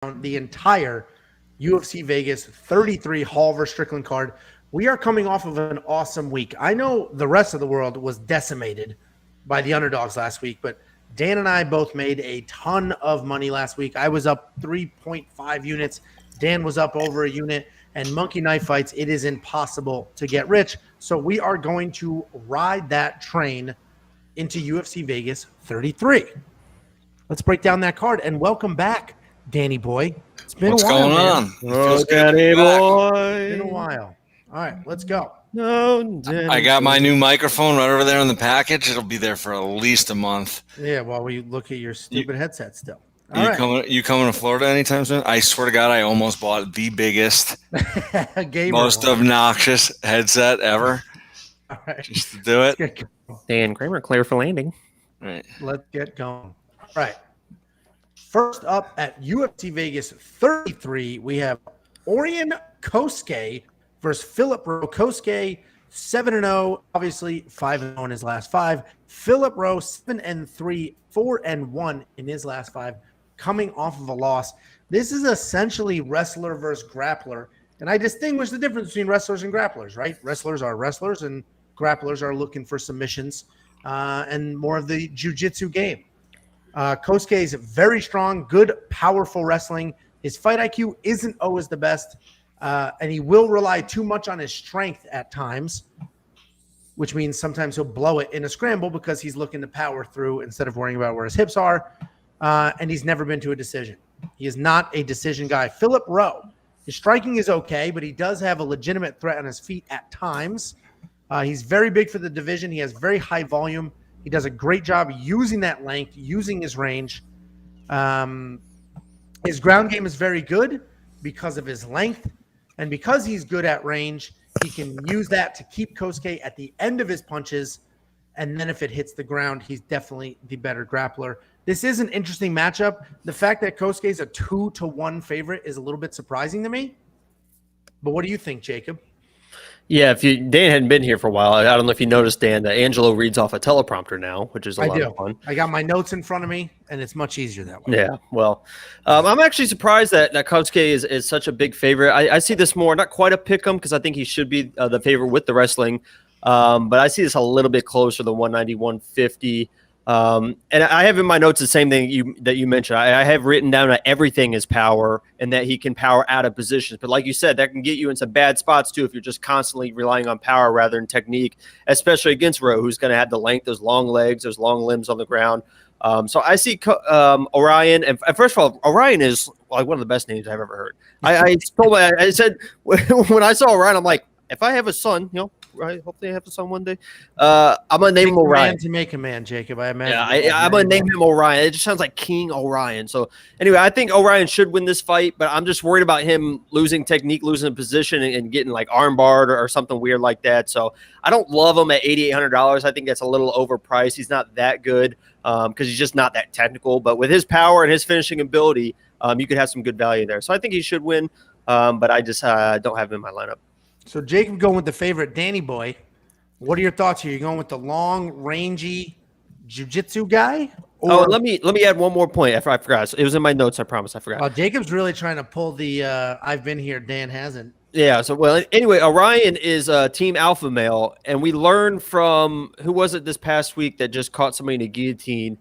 the entire UFC Vegas 33 Hall vs. Strickland card. We are coming off of an awesome week. I know the rest of the world was decimated by the underdogs last week, but Dan and I both made a ton of money last week. I was up 3.5 units. Dan was up over a unit. And Monkey Knife Fights, it is impossible to get rich. So we are going to ride that train into UFC Vegas 33. Let's break down that card. And welcome back, Danny boy. It's been What's a while, going man. on? Oh, Danny boy. It's been a while. All right, let's go. No, Danny I got my boy. new microphone right over there in the package. It'll be there for at least a month. Yeah, while we look at your stupid headset still. You coming to Florida anytime soon? I swear to God, I almost bought the biggest, most obnoxious headset ever. All right. Just to do it. Dan Kramer, clear for landing. Right. Let's get going. All right. First up at UFC Vegas 33, we have Orion Cosce versus Philip Rowe. Cosce 7-0, obviously 5-0 in his last five. Philip Rowe 7-3, 4-1 in his last five, coming off of a loss. This is essentially wrestler versus grappler, and I distinguish the difference between wrestlers and grapplers, right? Wrestlers are wrestlers, and grapplers are looking for submissions and more of the jiu-jitsu game. Cosce is very strong, good, powerful wrestling. His fight IQ isn't always the best, and he will rely too much on his strength at times, which means sometimes he'll blow it in a scramble because he's looking to power through instead of worrying about where his hips are, and he's never been to a decision. He is not a decision guy. Philip Rowe, his striking is okay, but he does have a legitimate threat on his feet at times. He's very big for the division. He has very high volume. He does a great job using that length, using his range. His ground game is very good because of his length. And because he's good at range, he can use that to keep Cosce at the end of his punches. And then if it hits the ground, he's definitely the better grappler. This is an interesting matchup. The fact that Cosce is a 2-1 favorite is a little bit surprising to me. But what do you think, Jacob? Yeah, Dan hadn't been here for a while. I don't know if you noticed, Dan, that Angelo reads off a teleprompter now, which is a lot of fun. I got my notes in front of me, and it's much easier that way. Yeah, well, I'm actually surprised that Cosce is such a big favorite. I see this more, not quite a pick 'em, because I think he should be the favorite with the wrestling. But I see this a little bit closer to 190, 150. And I have in my notes the same thing that you mentioned. I have written down that everything is power and that he can power out of positions. But like you said, that can get you in some bad spots too if you're just constantly relying on power rather than technique, especially against Rowe, who's going to have the length, those long legs, those long limbs on the ground. So I see Orion. And first of all, Orion is like one of the best names I've ever heard. I said when I saw Orion, I'm like, if I have a son, right? Hopefully I have a son one day. I'm going to name him Orion. To make a man, Jacob, I imagine. Yeah, I'm going to name him Orion. It just sounds like King Orion. So anyway, I think Orion should win this fight, but I'm just worried about him losing technique, losing position, and getting like armbarred or something weird like that. So I don't love him at $8,800. I think that's a little overpriced. He's not that good because he's just not that technical. But with his power and his finishing ability, you could have some good value there. So I think he should win, but I just don't have him in my lineup. So Jacob going with the favorite, Danny boy. What are your thoughts here? You going with the long, rangy jiu-jitsu guy? Or... Oh, let me add one more point. I forgot. It was in my notes. I promise. I forgot. Jacob's really trying to pull the I've been here. Dan hasn't. Yeah. So anyway, Orion is a team alpha male, and we learned from who was it this past week that just caught somebody in a guillotine.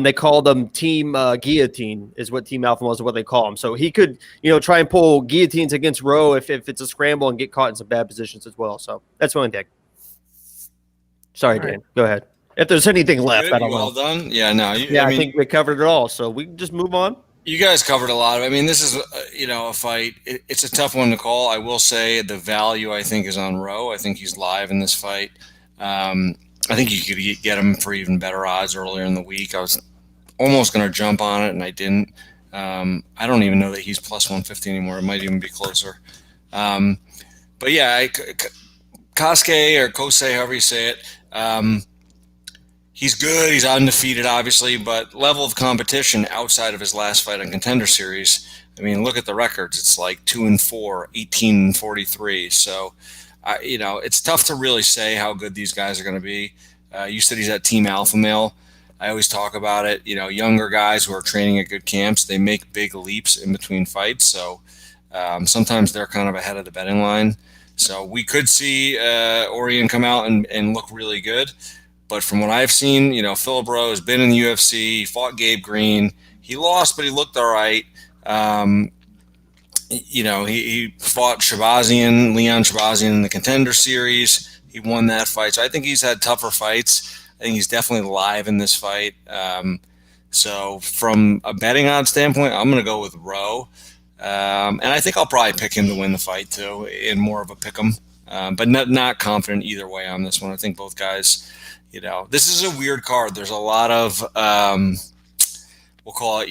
They called them Team Guillotine is what Team Alpha was, what they call them. So he could, try and pull guillotines against Rowe if it's a scramble and get caught in some bad positions as well. So that's one thing. Sorry, all Dan. Right. Go ahead. If there's anything left, I don't know. Well done. Yeah, no. I think we covered it all. So we can just move on. You guys covered a lot of it. I mean, this is, a fight. It's a tough one to call. I will say the value, I think, is on Rowe. I think he's live in this fight. I think you could get him for even better odds earlier in the week. I was almost going to jump on it, and I didn't. I don't even know that he's plus 150 anymore. It might even be closer. But yeah, Cosce or Cosce, however you say it, he's good. He's undefeated, obviously, but level of competition outside of his last fight on Contender Series, I mean, look at the records. It's like 2-4, 18-43. So, it's tough to really say how good these guys are going to be. You said he's at Team Alpha Male. I always talk about it. Younger guys who are training at good camps, they make big leaps in between fights. So sometimes they're kind of ahead of the betting line. So we could see Orion come out and look really good. But from what I've seen, Philip Rowe has been in the UFC. He fought Gabe Green. He lost, but he looked all right. He fought Leon Shabazian in the Contender Series. He won that fight. So I think he's had tougher fights. I think he's definitely live in this fight. So from a betting odds standpoint, I'm going to go with Rowe. And I think I'll probably pick him to win the fight too, in more of a pick 'em. But not confident either way on this one. I think both guys, this is a weird card. There's a lot of, we'll call it,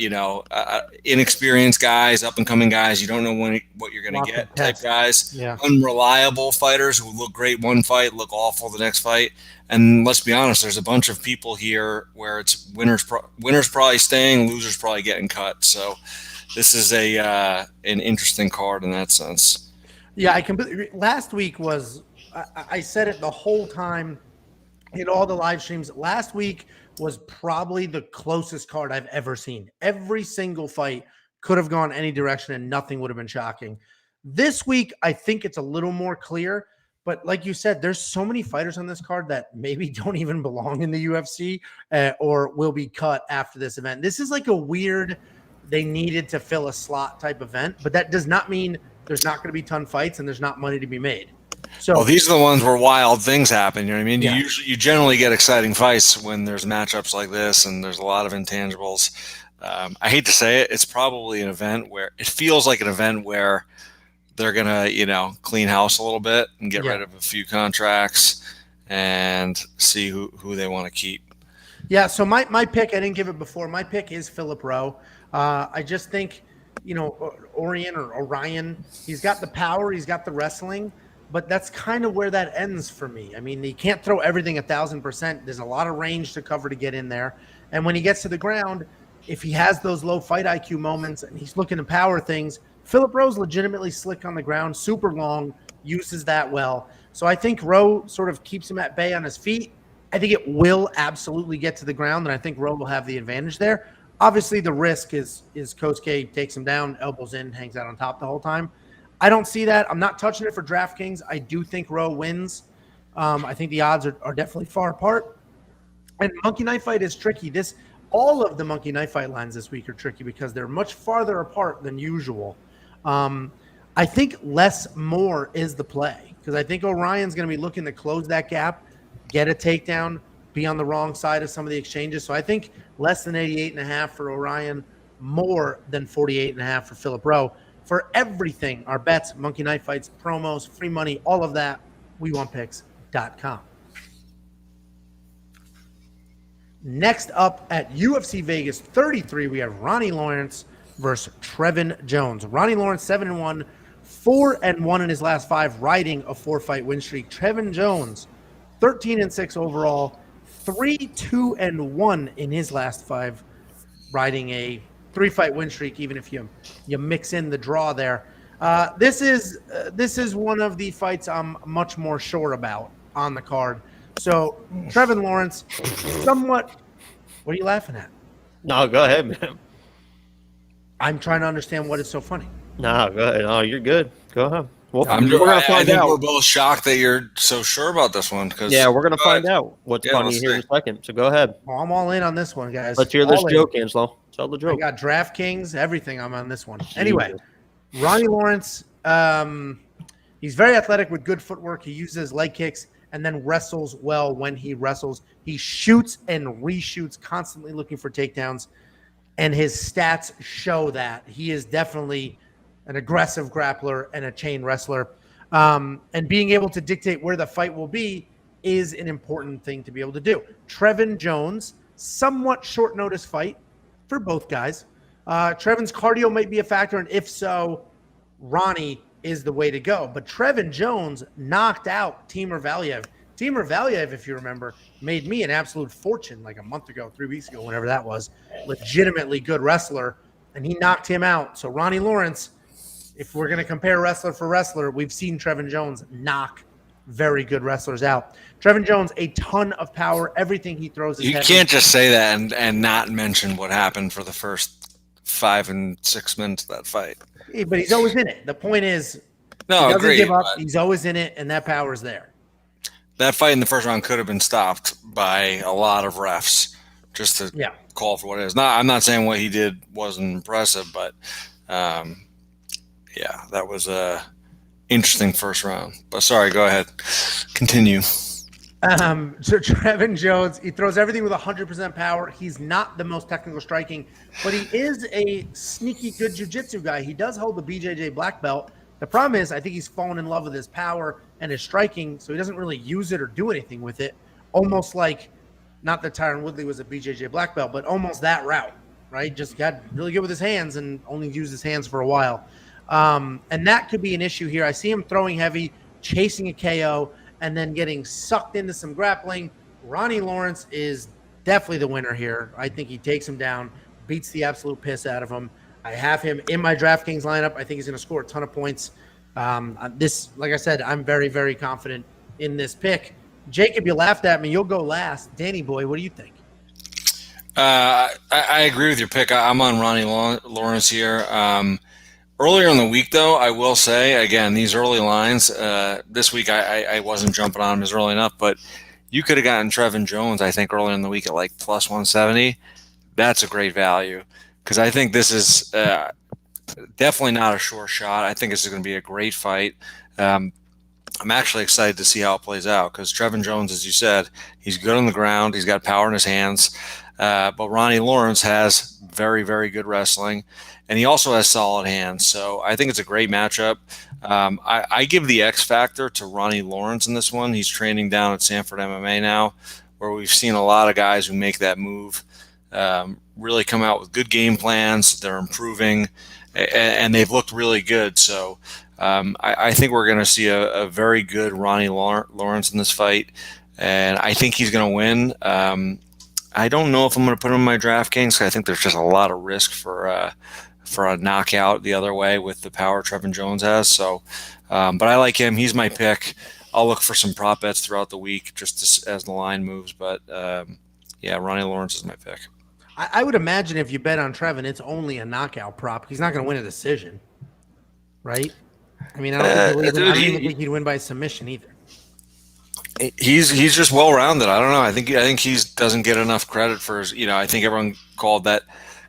inexperienced guys, up and coming guys. You don't know what you're going to get type guys. Yeah. Unreliable fighters who look great one fight, look awful the next fight. And let's be honest, there's a bunch of people here where it's winners probably staying, losers probably getting cut. So this is an interesting card in that sense. Yeah, I completely. Last week was, I said it the whole time in all the live streams. Last week was probably the closest card I've ever seen. Every single fight could have gone any direction and nothing would have been shocking. This week, I think it's a little more clear. But like you said, there's so many fighters on this card that maybe don't even belong in the UFC or will be cut after this event. This is like a weird, they needed to fill a slot type event, but that does not mean there's not going to be ton fights and there's not money to be made. So these are the ones where wild things happen. You know what I mean? Yeah. You generally get exciting fights when there's matchups like this and there's a lot of intangibles. I hate to say it, it's probably an event where it feels like an event where they're going to, clean house a little bit and get rid of a few contracts and see who they want to keep. Yeah, so my pick, I didn't give it before. My pick is Philip Rowe. I just think, Orion, he's got the power, he's got the wrestling, but that's kind of where that ends for me. I mean, he can't throw everything 1,000%. There's a lot of range to cover to get in there. And when he gets to the ground, if he has those low fight IQ moments and he's looking to power things, Philip Rowe's legitimately slick on the ground, super long, uses that well. So I think Rowe sort of keeps him at bay on his feet. I think it will absolutely get to the ground, and I think Rowe will have the advantage there. Obviously, the risk is Cosce takes him down, elbows in, hangs out on top the whole time. I don't see that. I'm not touching it for DraftKings. I do think Rowe wins. I think the odds are definitely far apart. And Monkey Knife Fight is tricky. All of the Monkey Knife Fight lines this week are tricky because they're much farther apart than usual. I think less more is the play because I think Orion's going to be looking to close that gap, get a takedown, be on the wrong side of some of the exchanges. So I think less than 88.5 for Orion, more than 48.5 for Philip Rowe. For everything, our bets, Monkey Knife Fights, promos, free money, all of that, WeWantPicks.com. Next up at UFC Vegas 33, we have Ronnie Lawrence versus Trevin Jones. Ronnie Lawrence 7-1, 4-1 in his last 5, riding a 4-fight win streak. Trevin Jones 13-6 overall, 3-2-1 in his last 5, riding a 3-fight win streak. Even if you mix in the draw there, this is one of the fights I'm much more sure about on the card. So Trevin Lawrence, somewhat. What are you laughing at? No, go ahead, man. I'm trying to understand what is so funny. No, go ahead. Oh, you're good. Go ahead. Well, I think we're both shocked that you're so sure about this one. We're going to find out what's funny here in a second. So go ahead. Well, I'm all in on this one, guys. Let's hear this joke, Angelo. Tell the joke. I got DraftKings, everything. I'm on this one. Anyway, Ronnie Lawrence, he's very athletic with good footwork. He uses leg kicks and then wrestles well when he wrestles. He shoots and reshoots, constantly looking for takedowns. And his stats show that. He is definitely an aggressive grappler and a chain wrestler. And being able to dictate where the fight will be is an important thing to be able to do. Trevin Jones, somewhat short notice fight for both guys. Trevin's cardio might be a factor, and if so, Ronnie is the way to go. But Trevin Jones knocked out Timur Valiev. Timur Valiev, if you remember, made me an absolute fortune like a month ago, 3 weeks ago, whenever that was. Legitimately good wrestler, and he knocked him out. So Ronnie Lawrence, if we're going to compare wrestler for wrestler, we've seen Trevin Jones knock very good wrestlers out. Trevin Jones, a ton of power. Everything he throws is You heavy. can't just say that and not mention what happened for the first 5 and 6 minutes of that fight. Yeah, but he's always in it. The point is, No, he doesn't agreed, give up. but He's always in it, and that power is there. that fight in the first round could have been stopped by a lot of refs just to call for what it is. I'm not saying what he did wasn't impressive, but that was a interesting first round. But sorry, go ahead. Continue. So Trevin Jones, he throws everything with 100% power. He's not the most technical striking, but he is a sneaky good jiu-jitsu guy. He does hold the BJJ black belt. The problem is I think he's fallen in love with his power and his striking, so he doesn't really use it or do anything with it. Almost like, not that Tyron Woodley was a BJJ black belt, but almost that route, right? Just got really good with his hands and only used his hands for a while. And that could be an issue here. I see him throwing heavy, chasing a KO, and then getting sucked into some grappling. Ronnie Lawrence is definitely the winner here. I think he takes him down, beats the absolute piss out of him. I have him in my DraftKings lineup. I think he's going to score a ton of points. Like I said, I'm very, very confident in this pick. Jacob, you laughed at me. You'll go last. Danny boy, what do you think? I agree with your pick. I'm on Ronnie Lawrence here. Earlier in the week, though, I will say, again, these early lines, this week I wasn't jumping on him as early enough, but you could have gotten Trevin Jones, I think, earlier in the week at like plus 170. That's a great value because I think this is definitely not a sure shot. I think this is going to be a great fight. I'm actually excited to see how it plays out because Trevin Jones, as you said, he's good on the ground. He's got power in his hands. But Ronnie Lawrence has very, very good wrestling, and he also has solid hands. So I think it's a great matchup. I give the X factor to Ronnie Lawrence in this one. He's training down at Sanford MMA now, where we've seen a lot of guys who make that move really come out with good game plans. They're improving, and they've looked really good. So I think we're going to see a very good Ronnie Lawrence in this fight, and I think he's going to win. I don't know if I'm going to put him in my DraftKings. I think there's just a lot of risk for a knockout the other way with the power Trevin Jones has. So, but I like him. He's my pick. I'll look for some prop bets throughout the week just as the line moves. But Ronnie Lawrence is my pick. I would imagine if you bet on Trevin, it's only a knockout prop. He's not going to win a decision, right? I mean, I don't think he'd win by submission either. He's just well rounded. I don't know. I think he doesn't get enough credit for his. I think everyone called that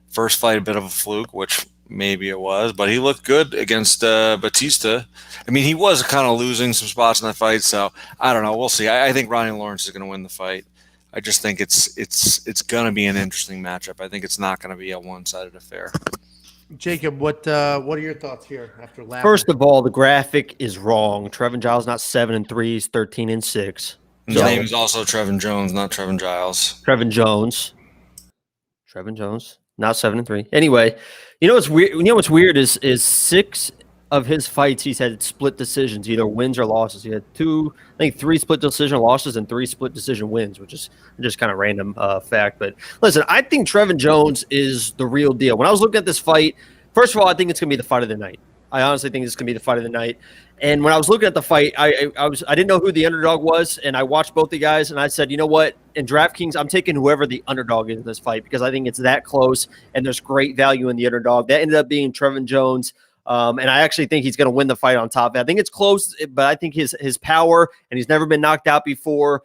first fight a bit of a fluke, which maybe it was, but he looked good against Batista. I mean, he was kind of losing some spots in that fight, so I don't know. We'll see. I think Ronnie Lawrence is going to win the fight. I just think it's going to be an interesting matchup. I think it's not going to be a one-sided affair. Jacob, what are your thoughts here after laughing? First of all, the graphic is wrong. Trevin Giles not 7-3, he's 13-6. His name is also Trevin Jones, not Trevin Giles. Trevin Jones, not 7-3. Anyway, what's weird? What's weird is 6 of his fights he's had split decisions, either wins or losses. He had 3 split decision losses and 3 split decision wins, which is just kind of random fact. But listen, I think Trevin Jones is the real deal. When I was looking at this fight, first of all, I think it's going to be the fight of the night. I honestly think it's going to be the fight of the night. And when I was looking at the fight, I didn't know who the underdog was, and I watched both the guys, and I said, you know what? In DraftKings, I'm taking whoever the underdog is in this fight because I think it's that close, and there's great value in the underdog. That ended up being Trevin Jones. And I actually think he's going to win the fight on top. I think it's close, but I think his power, and he's never been knocked out before.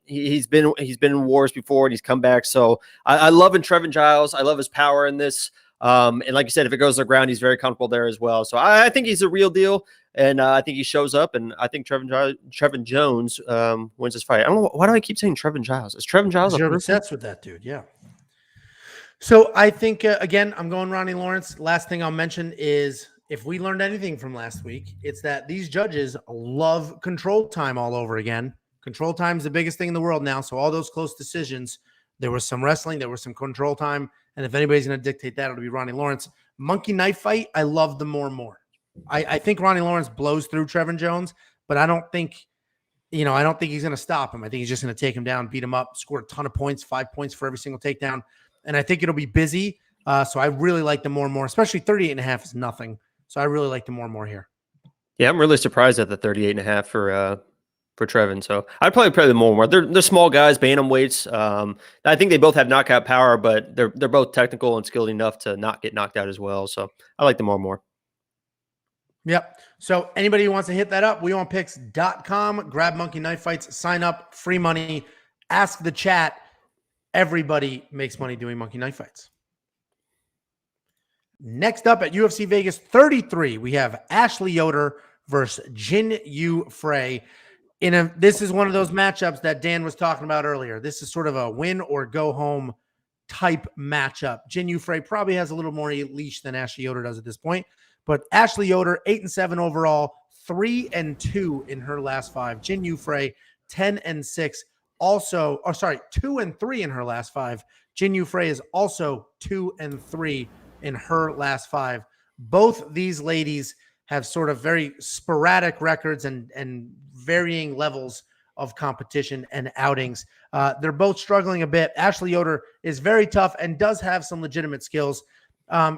He's been in wars before, and he's come back. So I love Trevin Giles. I love his power in this. And like you said, if it goes to the ground, he's very comfortable there as well. So I think he's a real deal, and I think he shows up. And I think Trevin Jones wins this fight. I don't know why do I keep saying Trevin Giles? Is Trevin Giles you're obsessed with that dude? Yeah. So I think, again, I'm going Ronnie Lawrence. Last thing I'll mention is if we learned anything from last week, it's that these judges love control time all over again. Control time is the biggest thing in the world now. So all those close decisions, there was some wrestling, there was some control time. And if anybody's going to dictate that, it'll be Ronnie Lawrence. Monkey knife fight, I love the more and more. I think Ronnie Lawrence blows through Trevin Jones, but I don't think he's going to stop him. I think he's just going to take him down, beat him up, score a ton of points, 5 points for every single takedown. And I think it'll be busy. So I really like the more and more, especially 38.5 is nothing. So I really like the more and more here. Yeah, I'm really surprised at the 38.5 for Trevin. So I'd probably play them more. They're small guys, bantamweights. I think they both have knockout power, but they're both technical and skilled enough to not get knocked out as well. So I like them more. Yep. So anybody who wants to hit that up, weonpicks.com, grab Monkey Knife Fights, sign up, free money, ask the chat. Everybody makes money doing Monkey Knife Fights. Next up at UFC Vegas 33, we have Ashley Yoder versus Jinh Frey. This is one of those matchups that Dan was talking about earlier. This is sort of a win or go home type matchup. Jinh Frey probably has a little more leash than Ashley Yoder does at this point, but Ashley Yoder 8-7 overall, 3-2 in her last 5. Jinh Frey 10-6, also, 2-3 in her last 5. Jinh Frey is also 2-3 in her last 5. Both these ladies have sort of very sporadic records and varying levels of competition and outings. They're both struggling a bit. Ashley Yoder is very tough and does have some legitimate skills.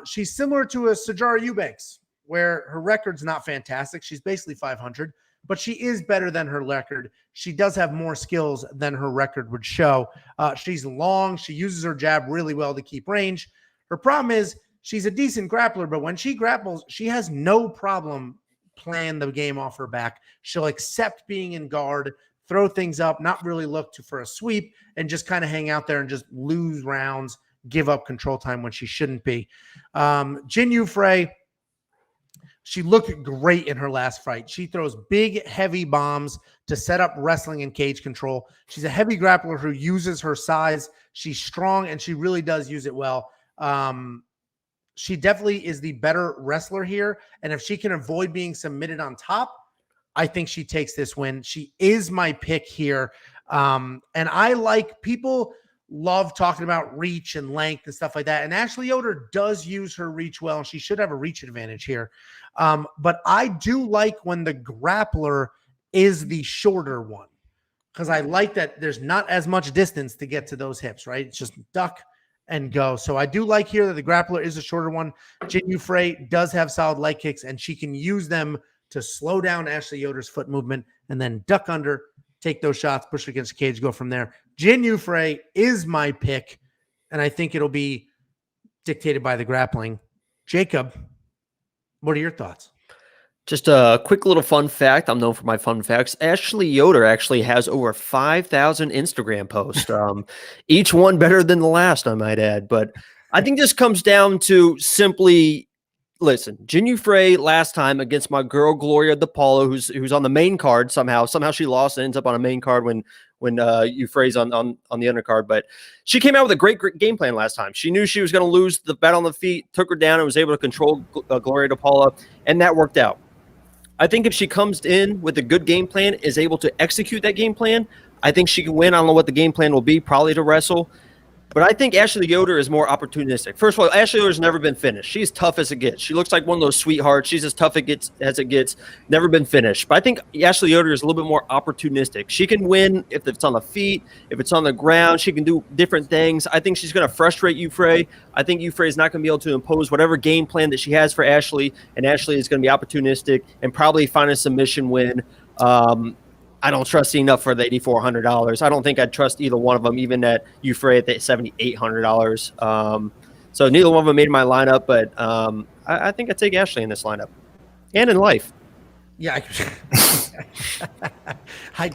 She's similar to a Sijara Eubanks, where her record's not fantastic. She's basically 500, but she is better than her record. She does have more skills than her record would show. She's long. She uses her jab really well to keep range. Her problem is she's a decent grappler, but when she grapples, she has no problem playing the game off her back. She'll accept being in guard, throw things up, not really look for a sweep, and just kind of hang out there and just lose rounds, give up control time when she shouldn't be. Jinh Frey, she looked great in her last fight. She throws big, heavy bombs to set up wrestling and cage control. She's a heavy grappler who uses her size. She's strong, and she really does use it well. She definitely is the better wrestler here. And if she can avoid being submitted on top, I think she takes this win. She is my pick here. And I like, people love talking about reach and length and stuff like that. And Ashley Yoder does use her reach well, and she should have a reach advantage here. But I do like when the grappler is the shorter one, because I like that there's not as much distance to get to those hips, right? It's just duck and go. So I do like here that the grappler is a shorter one. Jinh Frey does have solid leg kicks, and she can use them to slow down Ashley Yoder's foot movement and then duck under, take those shots, push against the cage, go from there. Jinh Frey is my pick, and I think it'll be dictated by the grappling. Jacob, what are your thoughts? Just a quick little fun fact. I'm known for my fun facts. Ashley Yoder actually has over 5,000 Instagram posts. Each one better than the last, I might add. But I think this comes down to simply, listen, Jinh Frey last time against my girl Gloria DePaulo, who's on the main card somehow. Somehow she lost and ends up on a main card when Frey's on the undercard. But she came out with a great game plan last time. She knew she was going to lose the battle on the feet, took her down, and was able to control Gloria DePaulo, and that worked out. I think if she comes in with a good game plan, is able to execute that game plan, I think she can win. I don't know what the game plan will be, probably to wrestle. But I think Ashley Yoder is more opportunistic. First of all, Ashley Yoder's never been finished. She's tough as it gets. She looks like one of those sweethearts. She's as tough as it gets. Never been finished. But I think Ashley Yoder is a little bit more opportunistic. She can win if it's on the feet, if it's on the ground. She can do different things. I think she's going to frustrate Frey. I think Frey is not going to be able to impose whatever game plan that she has for Ashley, and Ashley is going to be opportunistic and probably find a submission win. I don't trust enough for the $8,400. I don't think I'd trust either one of them, even at Frey at the $7,800. So neither one of them made my lineup, but I think I'd take Ashley in this lineup and in life. Yeah,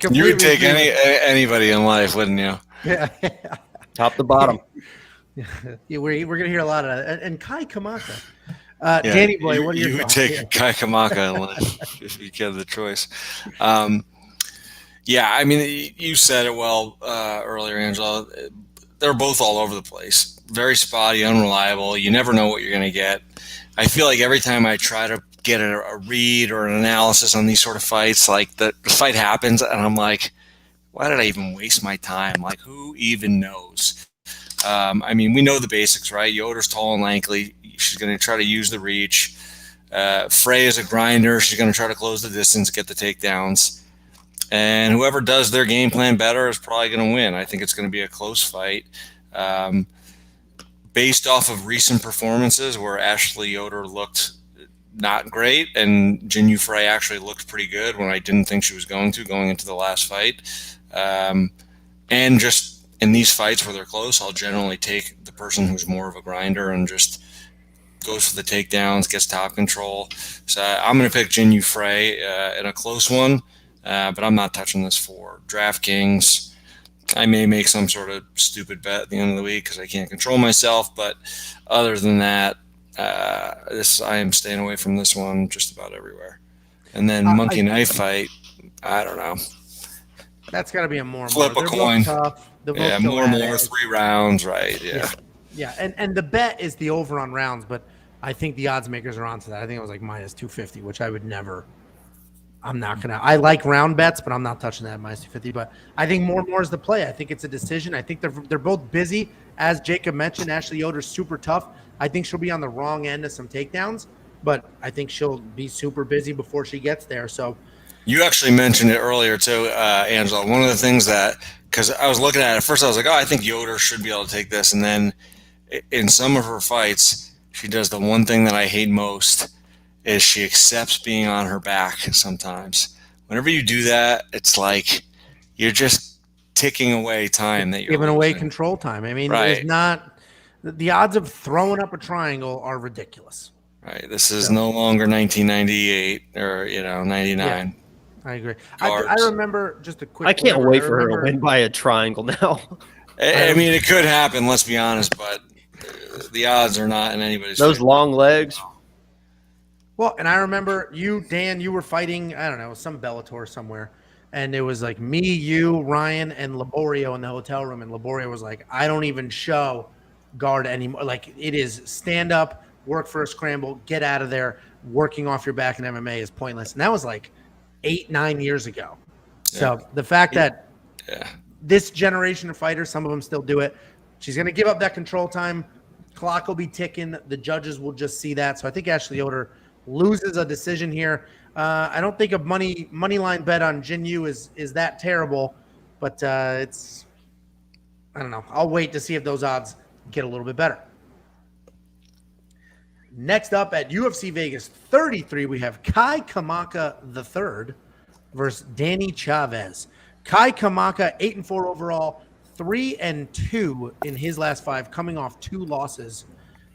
you would take anybody in life, wouldn't you? Yeah, top to bottom. Yeah, we're gonna hear a lot of that. And Kai Kamaka. Danny boy, what are your thoughts? You would take Kai Kamaka in life if you had the choice. Yeah, I mean, you said it well earlier, Angelo. They're both all over the place. Very spotty, unreliable. You never know what you're going to get. I feel like every time I try to get a read or an analysis on these sort of fights, like the fight happens, and I'm like, why did I even waste my time? Like, who even knows? I mean, we know the basics, right? Yoder's tall and lanky. She's going to try to use the reach. Frey is a grinder. She's going to try to close the distance, get the takedowns. And whoever does their game plan better is probably going to win. I think it's going to be a close fight. Based off of recent performances where Ashley Yoder looked not great, and Jinh Frey actually looked pretty good when I didn't think she was going into the last fight. And just in these fights where they're close, I'll generally take the person who's more of a grinder and just goes for the takedowns, gets top control. So I'm going to pick Jinh Frey in a close one, but I'm not touching this for DraftKings. I may make some sort of stupid bet at the end of the week because I can't control myself, but other than that, I am staying away from this one just about everywhere. And then monkey knife fight, I don't know. That's got to be a more flip more. a coin. Tough. Yeah, more, 3 rounds, right? Yeah. And the bet is the over on rounds, but I think the odds makers are onto that. I think it was like minus 250, which I would never. I'm not gonna. I like round bets, but I'm not touching that minus 250. But I think more is the play. I think it's a decision. I think they're both busy, as Jacob mentioned. Ashley Yoder's super tough. I think she'll be on the wrong end of some takedowns, but I think she'll be super busy before she gets there. So you actually mentioned it earlier too, Angelo. One of the things that, because I was looking at it first, I was like, I think Yoder should be able to take this. And then in some of her fights, she does the one thing that I hate most. Is she accepts being on her back sometimes. Whenever you do that, it's like you're just ticking away time that you're giving away losing. Control time. I mean, right. It's not the odds of throwing up a triangle are ridiculous. Right. This is no longer 1998 or 99. Yeah, I agree. I remember just a quick. I can't wait for her to win by a triangle now. I mean, it could happen. Let's be honest, but the odds are not in anybody's. Those favor. Long legs. Well, and I remember you, Dan, you were fighting, I don't know, some Bellator somewhere. And it was like me, you, Ryan, and Laborio in the hotel room. And Laborio was like, I don't even show guard anymore. Like, it is stand up, work for a scramble, get out of there. Working off your back in MMA is pointless. And that was like 8-9 years ago. Yeah. So the fact that this generation of fighters, some of them still do it. She's going to give up that control time. Clock will be ticking. The judges will just see that. So I think Ashley Yoder loses a decision here. I don't think a money line bet on Jinh is that terrible, but it's, I don't know. I'll wait to see if those odds get a little bit better. Next up at UFC Vegas 33, we have Kai Kamaka III versus Danny Chavez. Kai Kamaka 8-4 overall, 3-2 in his last 5, coming off 2 losses.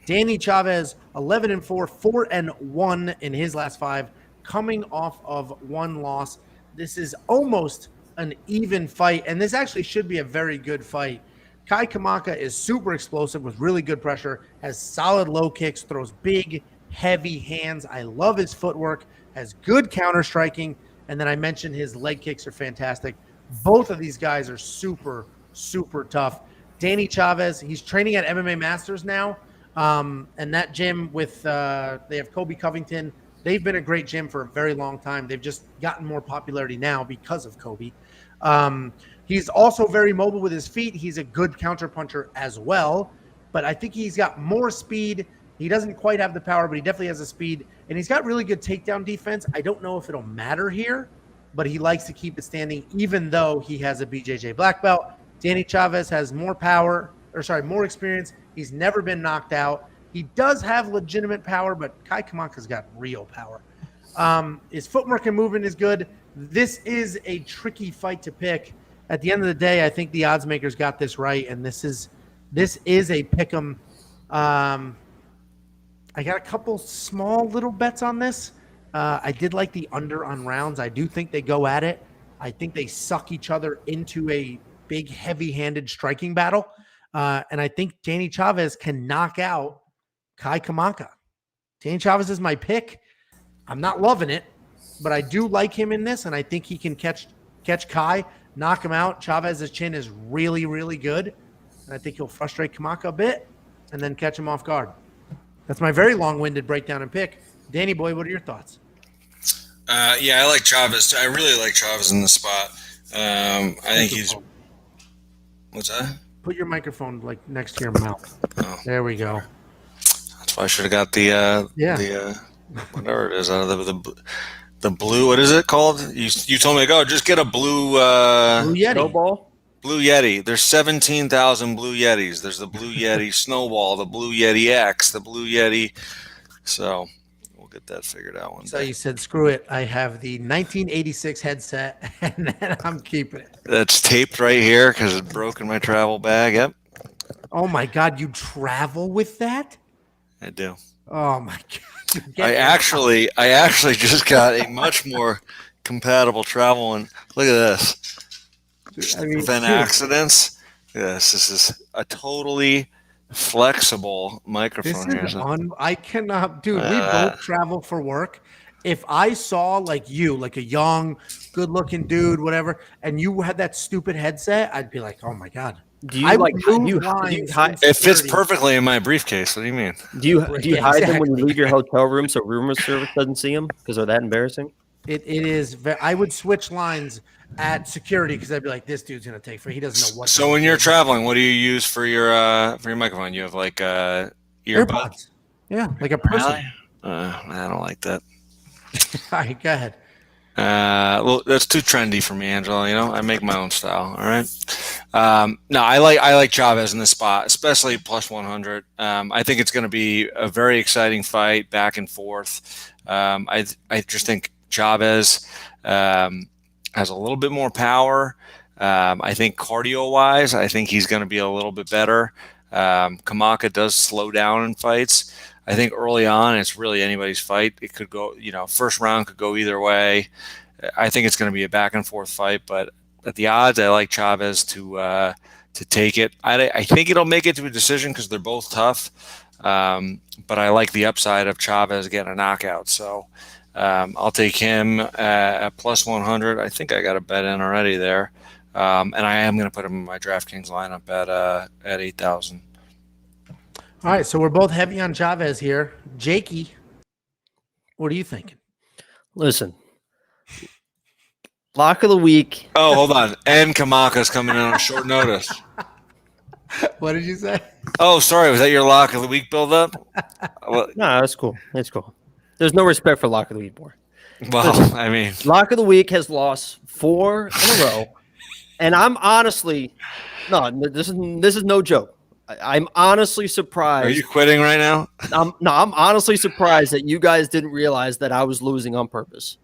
Danny Chavez, 11-4, 4-1 in his last 5, coming off of 1 loss. This is almost an even fight, and this actually should be a very good fight. Kai Kamaka is super explosive with really good pressure, has solid low kicks, throws big, heavy hands. I love his footwork, has good counter striking, and then I mentioned his leg kicks are fantastic. Both of these guys are super, super tough. Danny Chavez, he's training at MMA Masters now. And that gym with they have Kobe Covington. They've been a great gym for a very long time. They've just gotten more popularity now because of Kobe. He's also very mobile with his feet. He's a good counterpuncher as well, but I think he's got more speed. He doesn't quite have the power, but he definitely has the speed, and he's got really good takedown defense. I don't know if it'll matter here, but he likes to keep it standing even though he has a BJJ black belt. Danny Chavez has more more experience. He's never been knocked out. He does have legitimate power, but Kai Kamaka's got real power. His footwork and movement is good. This is a tricky fight to pick. At the end of the day, I think the odds makers got this right, and this is a pick 'em. I got a couple small little bets on this. I did like the under on rounds. I do think they go at it. I think they suck each other into a big, heavy-handed striking battle. And I think Danny Chavez can knock out Kai Kamaka. Danny Chavez is my pick. I'm not loving it, but I do like him in this, and I think he can catch Kai, knock him out. Chavez's chin is really, really good, and I think he'll frustrate Kamaka a bit and then catch him off guard. That's my very long-winded breakdown and pick. Danny boy, what are your thoughts? I like Chavez too. I really like Chavez in this spot. I think he's. What's that? Put your microphone like next to your mouth. Oh. There we go. That's why I should have got the whatever it is out of the blue. What is it called? You told me to go. Just get a blue Yeti. Snowball. Blue Yeti. There's 17,000 Blue Yetis. There's the Blue Yeti Snowball, the Blue Yeti X, the Blue Yeti. So we'll get that figured out one So day. you said, screw it. I have the 1986 headset, and then I'm keeping it. That's taped right here because it's broken my travel bag. Yep, Oh, my God. You travel with that? I do. Oh, my God. I actually just got a much more compatible travel one. Look at this. I mean, Prevent dude, accidents. Yes, this is a totally flexible microphone this here. is So, I cannot, dude. We both travel for work. If I saw like you, like a young, good-looking dude, whatever, and you had that stupid headset, I'd be like, oh my God. Do you I like? would Do move you, lines hide? in it fits security. perfectly in my briefcase. What do you mean? Do you Yeah, hide them when you exactly. leave your hotel room so room service doesn't see them because they're that embarrassing? It is. I would switch lines at security because I'd be like, this dude's gonna take for. He doesn't know what. So when you're traveling, what do you use for your microphone? You have like earbuds? AirPods. Yeah, like a person. Really? I don't like that. All right, go ahead. Well, that's too trendy for me, Angelo. You know, I make my own style. All right. No, I like Chavez in this spot, especially plus 100. I think it's going to be a very exciting fight, back and forth. I just think Chavez has a little bit more power. I think cardio-wise, I think he's going to be a little bit better. Kamaka does slow down in fights. I think early on, it's really anybody's fight. It could go, first round could go either way. I think it's going to be a back and forth fight, but at the odds, I like Chavez to take it. I think it'll make it to a decision because they're both tough. But I like the upside of Chavez getting a knockout. So I'll take him at plus 100. I think I got a bet in already there. And I am going to put him in my DraftKings lineup at 8,000. All right, so we're both heavy on Chavez here. Jakey, what are you thinking? Listen, lock of the week. Oh, hold on. And Kamaka's coming in on short notice. What did you say? Oh, sorry. Was that your lock of the week build-up? Well, No, that's cool. That's cool. There's no respect for lock of the week, boy. I mean, Lock of the week has lost 4 in a row, and I'm honestly, this is no joke. I'm honestly surprised. are you quitting right now? I'm honestly surprised that you guys didn't realize that I was losing on purpose.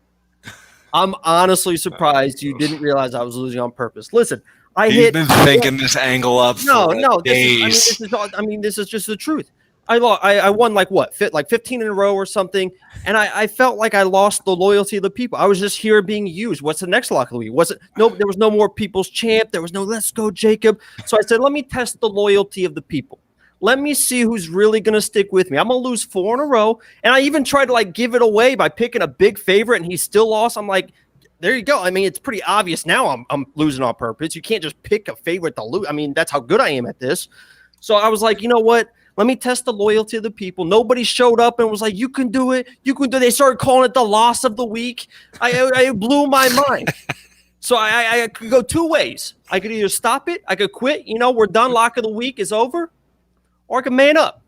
I'm honestly surprised you didn't realize I was losing on purpose. Listen, He's been thinking this angle up for days. This is just the truth. I won like 15 in a row or something, and I felt like I lost the loyalty of the people. I was just here being used. What's the next lock of the week? There was no more people's champ. There was no let's go Jacob. So I said, let me test the loyalty of the people. Let me see who's really going to stick with me. I'm going to lose 4 in a row, and I even tried to give it away by picking a big favorite, and he still lost. I'm like, there you go. I mean, it's pretty obvious now I'm losing on purpose. You can't just pick a favorite to lose. I mean, that's how good I am at this. So I was like, you know what? Let me test the loyalty of the people. Nobody showed up and was like, you can do it. You can do it. They started calling it the loss of the week. I blew my mind. So I could go 2 ways. I could either stop it. I could quit. We're done. Lock of the week is over. Or I can man up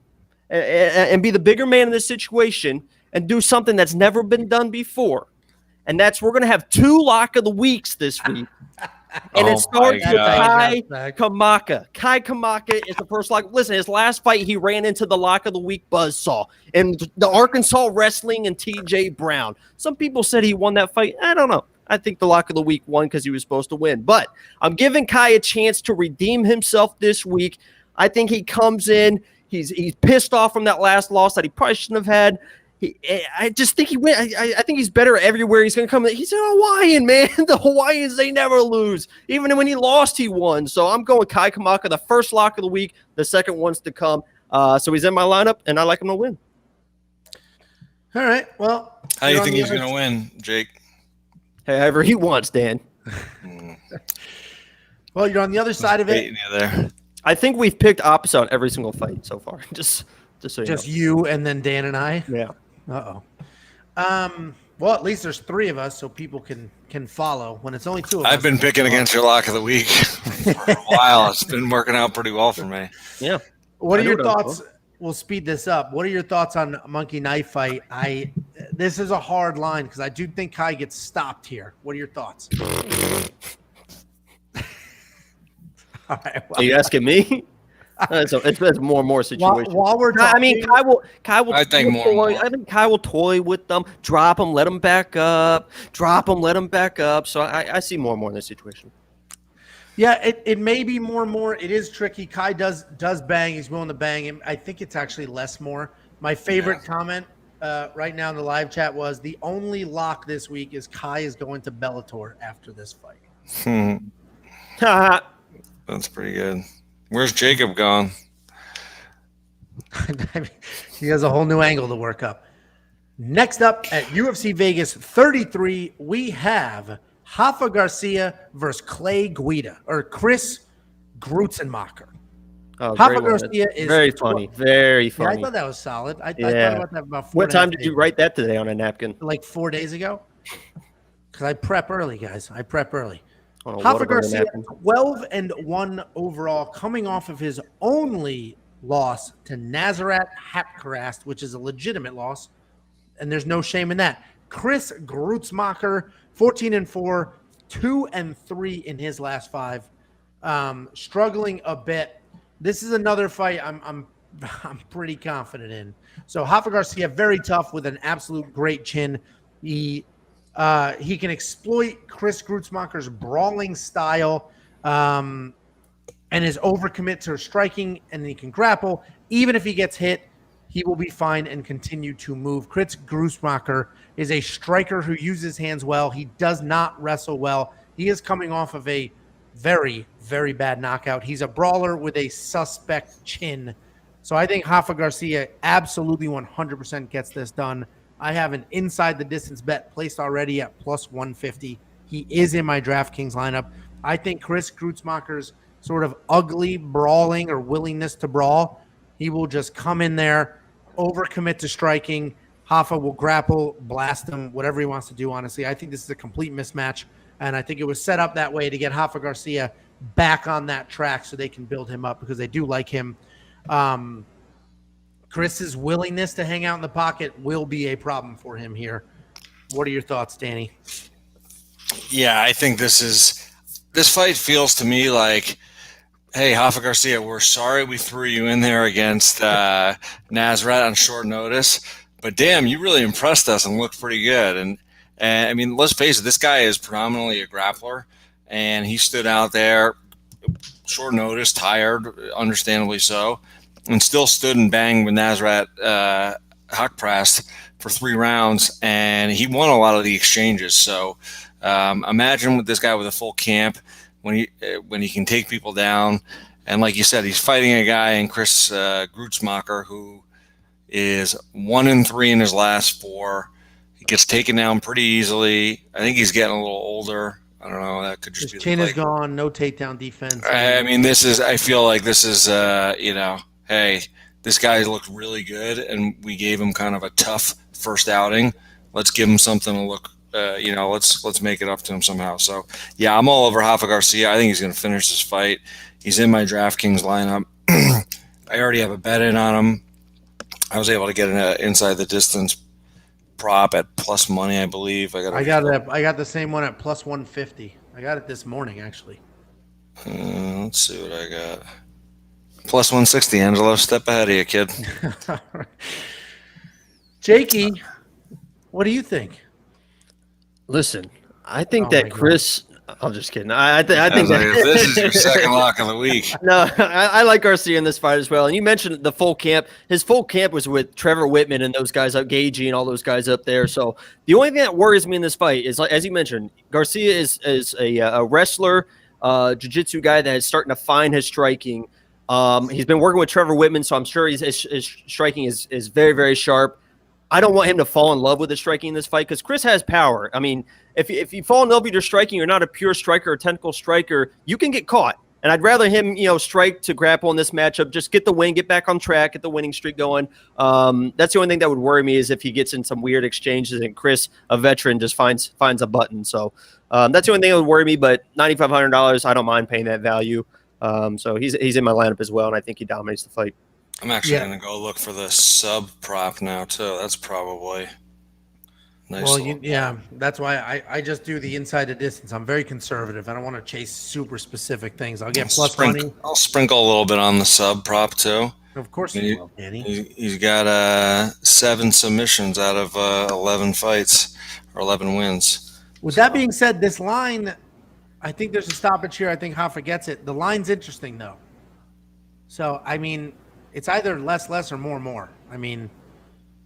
and be the bigger man in this situation and do something that's never been done before. And that's we're going to have 2 lock of the weeks this week. And it starts with Kai Kamaka. Kai Kamaka is the first lock. Listen, his last fight, he ran into the lock of the week buzzsaw. And the Arkansas Wrestling and TJ Brown. Some people said he won that fight. I don't know. I think the lock of the week won because he was supposed to win. But I'm giving Kai a chance to redeem himself this week. I think he comes in. He's pissed off from that last loss that he probably shouldn't have had. I just think he went. I think he's better everywhere. He's going to come. He's a Hawaiian, man. The Hawaiians, they never lose. Even when he lost, he won. So I'm going Kai Kamaka, the first lock of the week. The second one's to come. So he's in my lineup, and I like him to win. All right. Well, how do you think he's going to win, Jake? However he wants, Dan. Well, you're on the other side of it. There. I think we've picked opposite on every single fight so far. Just so you know. You and then Dan and I. Yeah. Uh-oh. Well, at least there's 3 of us, so people can follow. When it's only 2 of us. I've been picking against your lock of the week for a while. It's been working out pretty well for me. Yeah. What are your thoughts? We'll speed this up. What are your thoughts on Monkey Knife fight? This is a hard line because I do think Kai gets stopped here. What are your thoughts? All right. Well, are you asking me? It's more and more situation. While we're talking, I mean, Kai will. I think more and toy. more. I think Kai will toy with them, drop them, let them back up, drop them, let them back up. So I see more and more in this situation. Yeah, it may be more and more. It is tricky. Kai does bang. He's willing to bang him. I think it's actually less more. My favorite comment right now in the live chat was the only lock this week is Kai is going to Bellator after this fight. That's pretty good. Where's Jacob gone? I mean, he has a whole new angle to work up. Next up at UFC Vegas 33, we have Rafa Garcia versus Chris Gruetzemacher. Oh, Rafa Garcia is very funny. Very funny. Yeah, I thought that was solid. I thought about that about 4 What time did you write that today on a napkin? Like 4 days ago. Because I prep early, guys. I prep early. Rafa Garcia, 12-1 overall, coming off of his only loss to Nasrat Haqparast, which is a legitimate loss, and there's no shame in that. Chris Gruetzemacher, 14-4, 2-3 in his last 5, struggling a bit. This is another fight I'm pretty confident in. So Rafa Garcia, very tough with an absolute great chin. He can exploit Chris Gruetzemacher's brawling style and his overcommit to striking, and he can grapple. Even if he gets hit, he will be fine and continue to move. Chris Gruetzemacher is a striker who uses hands well. He does not wrestle well. He is coming off of a very, very bad knockout. He's a brawler with a suspect chin. So I think Rafa Garcia absolutely 100% gets this done. I have an inside the distance bet placed already at plus 150. He is in my DraftKings lineup. I think Chris Gruetzemacher's sort of ugly brawling or willingness to brawl, he will just come in there, overcommit to striking. Rafa will grapple, blast him, whatever he wants to do, honestly. I think this is a complete mismatch, and I think it was set up that way to get Rafa Garcia back on that track so they can build him up because they do like him. Chris's willingness to hang out in the pocket will be a problem for him here. What are your thoughts, Danny? Yeah, I think this fight feels to me like, hey, Rafa Garcia, we're sorry we threw you in there against Nasrat on short notice, but damn, you really impressed us and looked pretty good. And I mean, let's face it, this guy is predominantly a grappler, and he stood out there short notice, tired, understandably so, and still stood and banged with Nasrat Haqparast for 3 rounds, and he won a lot of the exchanges. So imagine with this guy with a full camp when he can take people down, and like you said, he's fighting a guy in Chris Gruetzemacher who is 1-3 in his last 4. He gets taken down pretty easily. I think he's getting a little older. I don't know. That could just his be chin is gone. No takedown defense. I mean, I feel like this is hey, this guy looked really good, and we gave him kind of a tough first outing. Let's give him something to look, let's make it up to him somehow. So, yeah, I'm all over Rafa Garcia. I think he's going to finish this fight. He's in my DraftKings lineup. I already have a bet in on him. I was able to get an inside the distance prop at plus money, I believe. I got the same one at plus 150. I got it this morning, actually. Let's see what I got. Plus 160, Angelo. Step ahead of you, kid. Jakey, what do you think? Listen, I think that Chris. I'm just kidding. I think that this is your second lock of the week. No, I like Garcia in this fight as well. And you mentioned the full camp. His full camp was with Trevor Whitman and those guys up, Gagey and all those guys up there. So the only thing that worries me in this fight is, as you mentioned, Garcia is a wrestler, jiu-jitsu guy that is starting to find his striking. He's been working with Trevor Whitman, so I'm sure his striking is very, very sharp. I don't want him to fall in love with his striking in this fight because Chris has power. I mean, if you fall in love with your striking, you're not a pure striker or technical striker, you can get caught. And I'd rather him, strike to grapple in this matchup, just get the win, get back on track, get the winning streak going. That's the only thing that would worry me is if he gets in some weird exchanges and Chris, a veteran, just finds a button. So that's the only thing that would worry me. But $9,500, I don't mind paying that value. So he's in my lineup as well, and I think he dominates the fight. I'm actually going to go look for the sub prop now, too. That's probably Nice. Well, yeah, that's why I just do the inside the distance. I'm very conservative. I don't want to chase super specific things. I'll get plus money. I'll sprinkle a little bit on the sub prop too. Of course you will, Danny. He's got 7 submissions out of 11 fights or 11 wins. With that being said, this line, I think there's a stoppage here. I think Rafa gets it. The line's interesting though. So I mean, it's either less or more. I mean,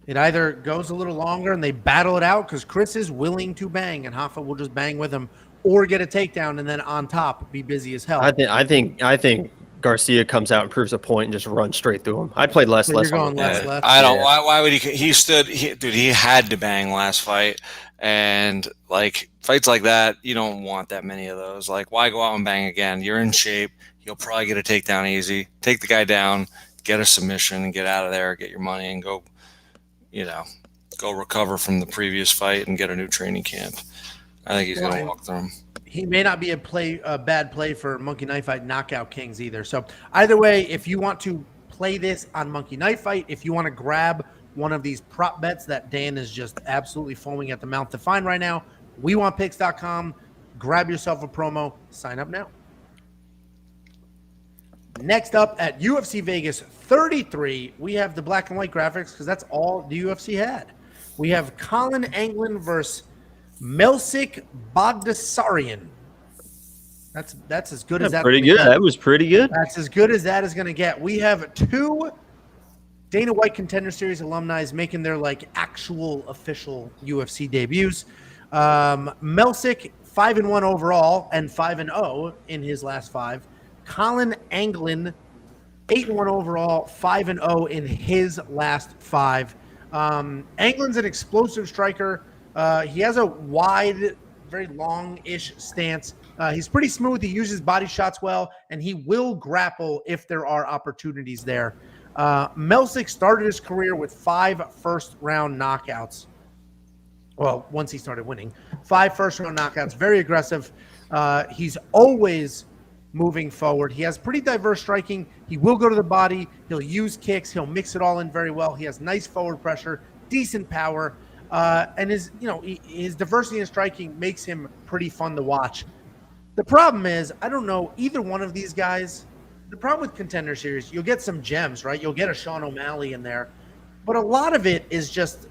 it either goes a little longer and they battle it out because Chris is willing to bang and Rafa will just bang with him, or get a takedown and then on top be busy as hell. I think García comes out and proves a point and just runs straight through him. I'd play less. You're going less. I don't. Why would he? He had to bang last fight, and like fights like that, you don't want that many of those. Like, why go out and bang again? You're in shape. You'll probably get a takedown easy. Take the guy down, get a submission, and get out of there. Get your money and go. Go recover from the previous fight and get a new training camp. I think he's going to walk through him. He may not be a bad play for Monkey Knife Fight Knockout Kings either. So either way, if you want to play this on Monkey Knife Fight, if you want to grab one of these prop bets that Dan is just absolutely foaming at the mouth to find right now, WeWantPicks.com. Grab yourself a promo. Sign up now. Next up at UFC Vegas 33, we have the black and white graphics because that's all the UFC had. We have Collin Anglin versus Melsik Baghdasaryan. That's as good as that. Pretty good. That was pretty good. That's as good as that is going to get. We have 2 Dana White Contender Series alumni making their actual official UFC debuts. Melsik 5-1 overall and 5-0 in his last 5. Collin Anglin 8-1 overall, 5-0 in his last 5. Anglin's an explosive striker. He has a wide, very long-ish stance. He's pretty smooth. He uses body shots well, and he will grapple if there are opportunities there. Melsik started his career with 5 first-round knockouts. Well, once he started winning. 5 first-round knockouts, very aggressive. He's always moving forward. He has pretty diverse striking. He will go to the body. He'll use kicks. He'll mix it all in very well. He has nice forward pressure, decent power, and his diversity in striking makes him pretty fun to watch. The problem is, I don't know either one of these guys. The problem with Contender Series, you'll get some gems, right? You'll get a Sean O'Malley in there, but a lot of it is just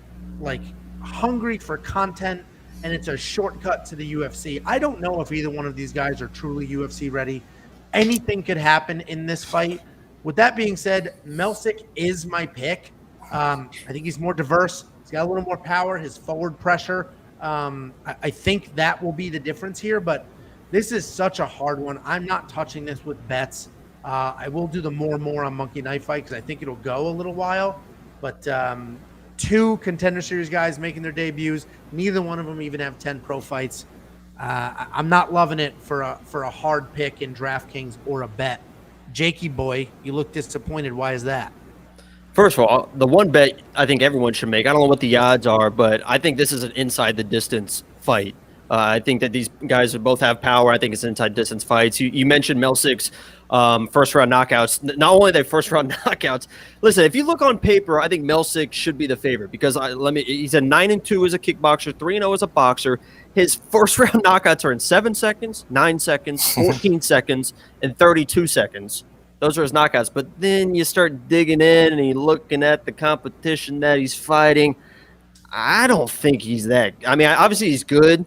hungry for content, and it's a shortcut to the UFC. I don't know if either one of these guys are truly UFC ready. Anything could happen in this fight. With that being said, Melsik is my pick. I think he's more diverse. He's got a little more power, his forward pressure. I think that will be the difference here, but this is such a hard one. I'm not touching this with bets. I will do the more on Monkey Knife Fight because I think it'll go a little while. But 2 Contender Series guys making their debuts. Neither one of them even have 10 pro fights. I'm not loving it for a hard pick in DraftKings or a bet. Jakey boy, you look disappointed. Why is that? First of all, the one bet I think everyone should make, I don't know what the odds are, but I think this is an inside the distance fight. I think that these guys both have power. I think it's inside distance fights. You mentioned Melsik's first round knockouts. Not only they first round knockouts. Listen, if you look on paper, I think Melsik should be the favorite because he's a 9-2 as a kickboxer, 3-0 as a boxer. His first round knockouts are in 7 seconds, 9 seconds, 14 seconds, and 32 seconds. Those are his knockouts. But then you start digging in and you're looking at the competition that he's fighting. I don't think he's that. I mean, obviously he's good.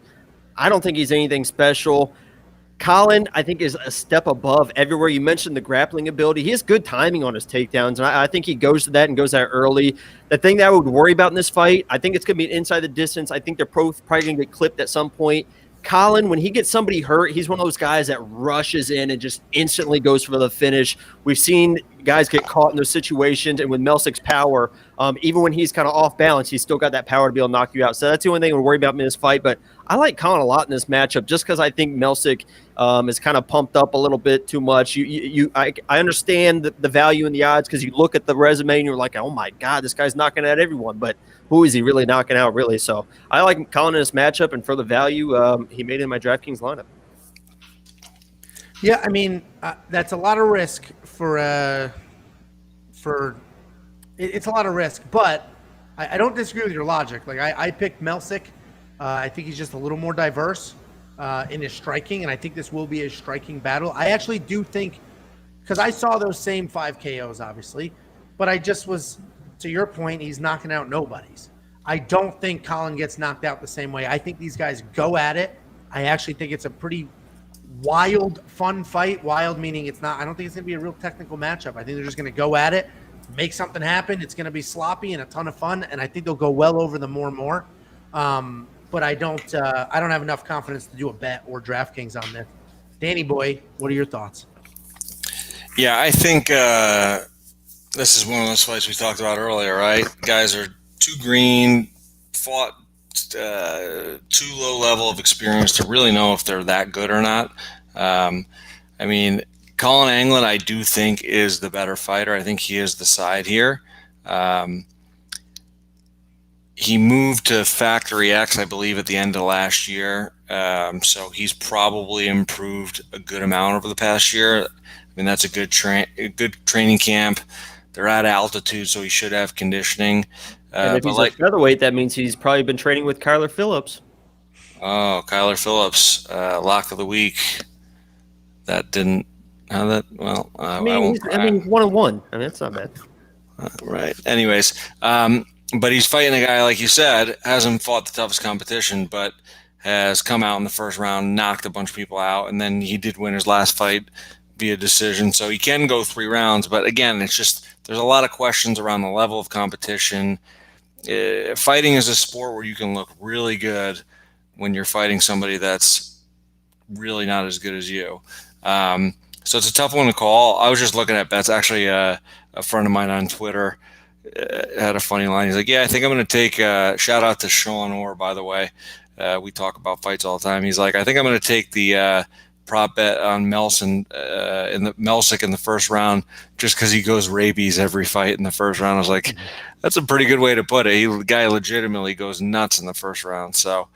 I don't think he's anything special. Collin, I think, is a step above everywhere. You mentioned the grappling ability. He has good timing on his takedowns, and I think he goes to that and goes there early. The thing that I would worry about in this fight, I think it's going to be inside the distance. I think they're probably going to get clipped at some point. Collin, when he gets somebody hurt, he's one of those guys that rushes in and just instantly goes for the finish. We've seen guys get caught in those situations, and with Melsik's power, even when he's kind of off balance, he's still got that power to be able to knock you out. So that's the only thing I would worry about in this fight. But I like Collin a lot in this matchup just because I think Melsik is kind of pumped up a little bit too much. I understand the value in the odds because you look at the resume and you're like, oh my God, this guy's knocking out everyone. But who is he really knocking out, really? So I like Collin in this matchup, and for the value, he made it in my DraftKings lineup. Yeah, I mean, that's a lot of risk it's a lot of risk, but I don't disagree with your logic. Like I picked Melsik. I think he's just a little more diverse in his striking, and I think this will be a striking battle. I actually do think, because I saw those same 5 KOs, obviously, but I just was, to your point, he's knocking out nobodies. I don't think Collin gets knocked out the same way. I think these guys go at it. I actually think it's a pretty wild, fun fight. Wild meaning it's not, I don't think it's going to be a real technical matchup. I think they're just going to go at it, make something happen. It's going to be sloppy and a ton of fun, and I think they'll go well over the more. But I don't have enough confidence to do a bet or DraftKings on this. Danny boy, what are your thoughts? Yeah, I think this is one of those fights we talked about earlier, right? Guys are too green, fought too low level of experience to really know if they're that good or not. I mean, Collin Anglin, I do think, is the better fighter. I think he is the side here. He moved to Factory X, I believe, at the end of last year. So he's probably improved a good amount over the past year. I mean, that's a good training camp. They're at altitude, so he should have conditioning. And if he's a featherweight, that means he's probably been training with Kyler Phillips. Oh, Kyler Phillips, lock of the week. That didn't. How that? Well, I mean, 1-1. I mean, that's not bad. Right. Anyways, but he's fighting a guy, like you said, hasn't fought the toughest competition, but has come out in the first round, knocked a bunch of people out, and then he did win his last fight via decision. So he can go 3 rounds, but again, it's just there's a lot of questions around the level of competition. Fighting is a sport where you can look really good when you're fighting somebody that's really not as good as you. So it's a tough one to call. I was just looking at bets. Actually, a friend of mine on Twitter had a funny line. He's like, yeah, I think I'm going to take shout out to Sean Orr, by the way. We talk about fights all the time. He's like, I think I'm going to take the prop bet on Melsik in the first round just because he goes rabies every fight in the first round. I was like, that's a pretty good way to put it. The guy legitimately goes nuts in the first round. So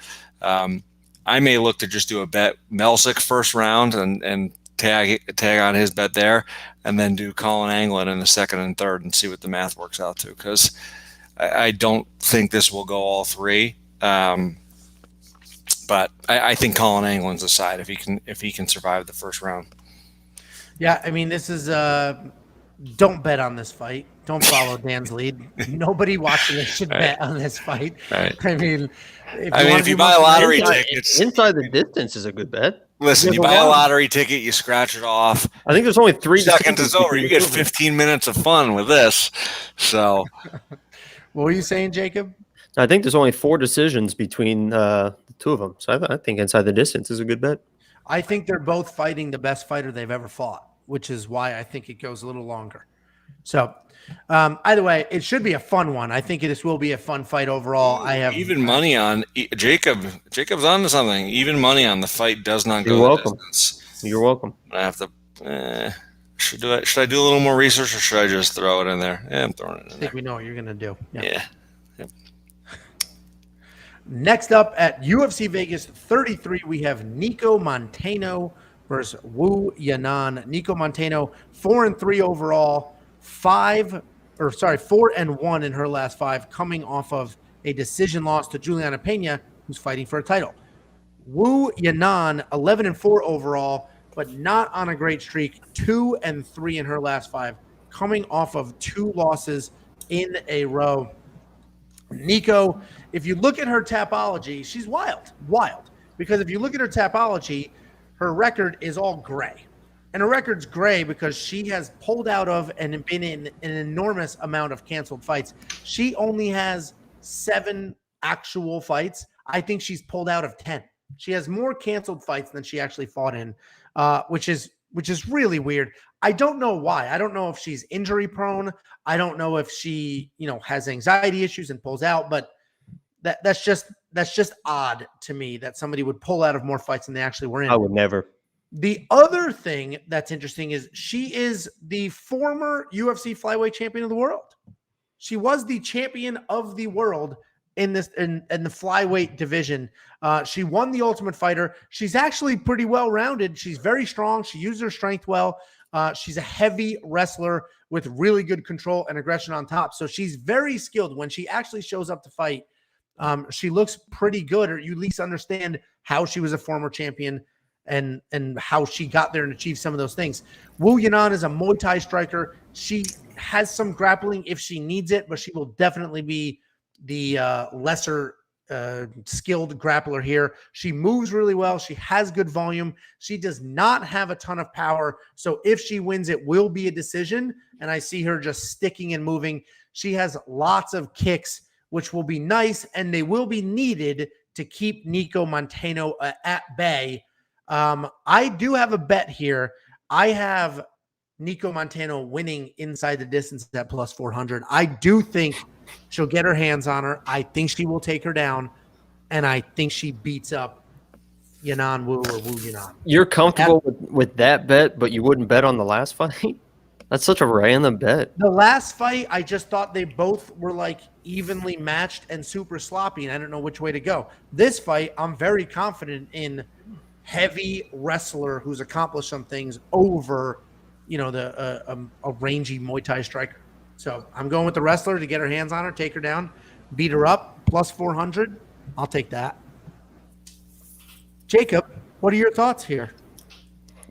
I may look to just do a bet Melsik first round and tag on his bet there, and then do Collin Anglin in the second and third and see what the math works out to, because I don't think this will go all 3. But I think Collin Anglin's the side if he can survive the first round. Yeah, I mean, this is don't bet on this fight. Don't follow Dan's lead. Nobody watching this should bet on this fight. Right. I mean, if you buy a lottery ticket, inside the distance is a good bet. Listen, you buy a lottery ticket, you scratch it off. I think there's only 3 seconds is over. You get 15 minutes of fun with this. So, what were you saying, Jacob? I think there's only 4 decisions between the 2 of them. So I think inside the distance is a good bet. I think they're both fighting the best fighter they've ever fought, which is why I think it goes a little longer. So, either way, it should be a fun one. I think this will be a fun fight overall. I have even money on Jacob. Jacob's on to something. Even money on the fight does not go. You're welcome. Distance. You're welcome. I have to. Should I do a little more research, or should I just throw it in there? Yeah, I'm throwing it in there. I think we know what you're gonna do. Yeah. Next up at UFC Vegas 33, we have Nicco Montaño versus Yanan. Nicco Montaño, 4-3 overall, 4-1 in her last 5, coming off of a decision loss to Juliana Pena, who's fighting for a title. Yanan, 11-4 overall, but not on a great streak, 2-3 in her last 5, coming off of 2 losses in a row. Nicco, if you look at her tapology, she's wild. Because if you look at her tapology, her record is all gray. And her record's gray because she has pulled out of and been in an enormous amount of canceled fights. She only has 7 actual fights. I think she's pulled out of 10. She has more canceled fights than she actually fought in, which is really weird. I don't know why. I don't know if she's injury prone. I don't know if she, has anxiety issues and pulls out, but that's just odd to me that somebody would pull out of more fights than they actually were in. I would never. The other thing that's interesting is she is the former UFC flyweight champion of the world. She was the champion of the world in the flyweight division. She won the Ultimate Fighter. She's actually pretty well rounded. She's very strong. She used her strength well. She's a heavy wrestler with really good control and aggression on top. So she's very skilled. When she actually shows up to fight, she looks pretty good, or you at least understand how she was a former champion and how she got there and achieved some of those things. Wu Yanan is a Muay Thai striker. She has some grappling if she needs it, but she will definitely be the lesser skilled grappler here. She moves really well. She has good volume. She does not have a ton of power. So if she wins, it will be a decision. And I see her just sticking and moving. She has lots of kicks, which will be nice, and they will be needed to keep Nicco Montaño at bay. I do have a bet here. I have Nicco Montaño winning inside the distance at plus 400. I do think she'll get her hands on her. I think she will take her down, and I think she beats up Yanan Wu or Wu Yanan. You're comfortable with that bet, but you wouldn't bet on the last fight? That's such a random bet. The last fight, I just thought they both were like evenly matched and super sloppy, and I don't know which way to go. This fight, I'm very confident in heavy wrestler who's accomplished some things over, a rangy Muay Thai striker. So I'm going with the wrestler to get her hands on her, take her down, beat her up, plus 400. I'll take that. Jacob, what are your thoughts here?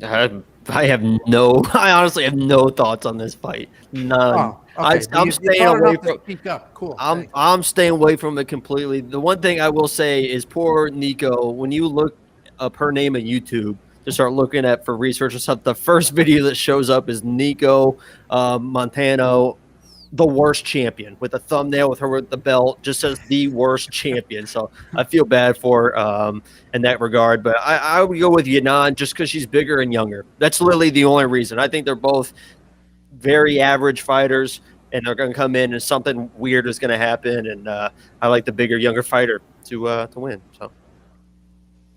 I honestly have no thoughts on this fight. None. Oh, okay. I'm staying away from. Speak up. Cool. I'm staying away from it completely. The one thing I will say is poor Nicco. When you look up her name on YouTube to start looking at for research and stuff, the first video that shows up is Nicco Montaño, the worst champion, with a thumbnail with her with the belt, just says the worst champion. So I feel bad for in that regard, but I would go with Yanan just because she's bigger and younger. That's literally the only reason. I think they're both very average fighters, and they're going to come in and something weird is going to happen, and I like the bigger, younger fighter to win. So,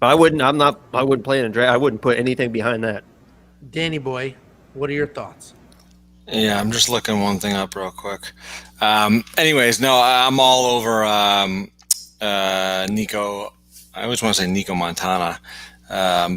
but I wouldn't play in a draft. I wouldn't put anything behind that. Danny boy, what are your thoughts? Yeah, I'm just looking one thing up real quick. Anyways, no, I'm all over Nicco. I always want to say Nicco Montaño,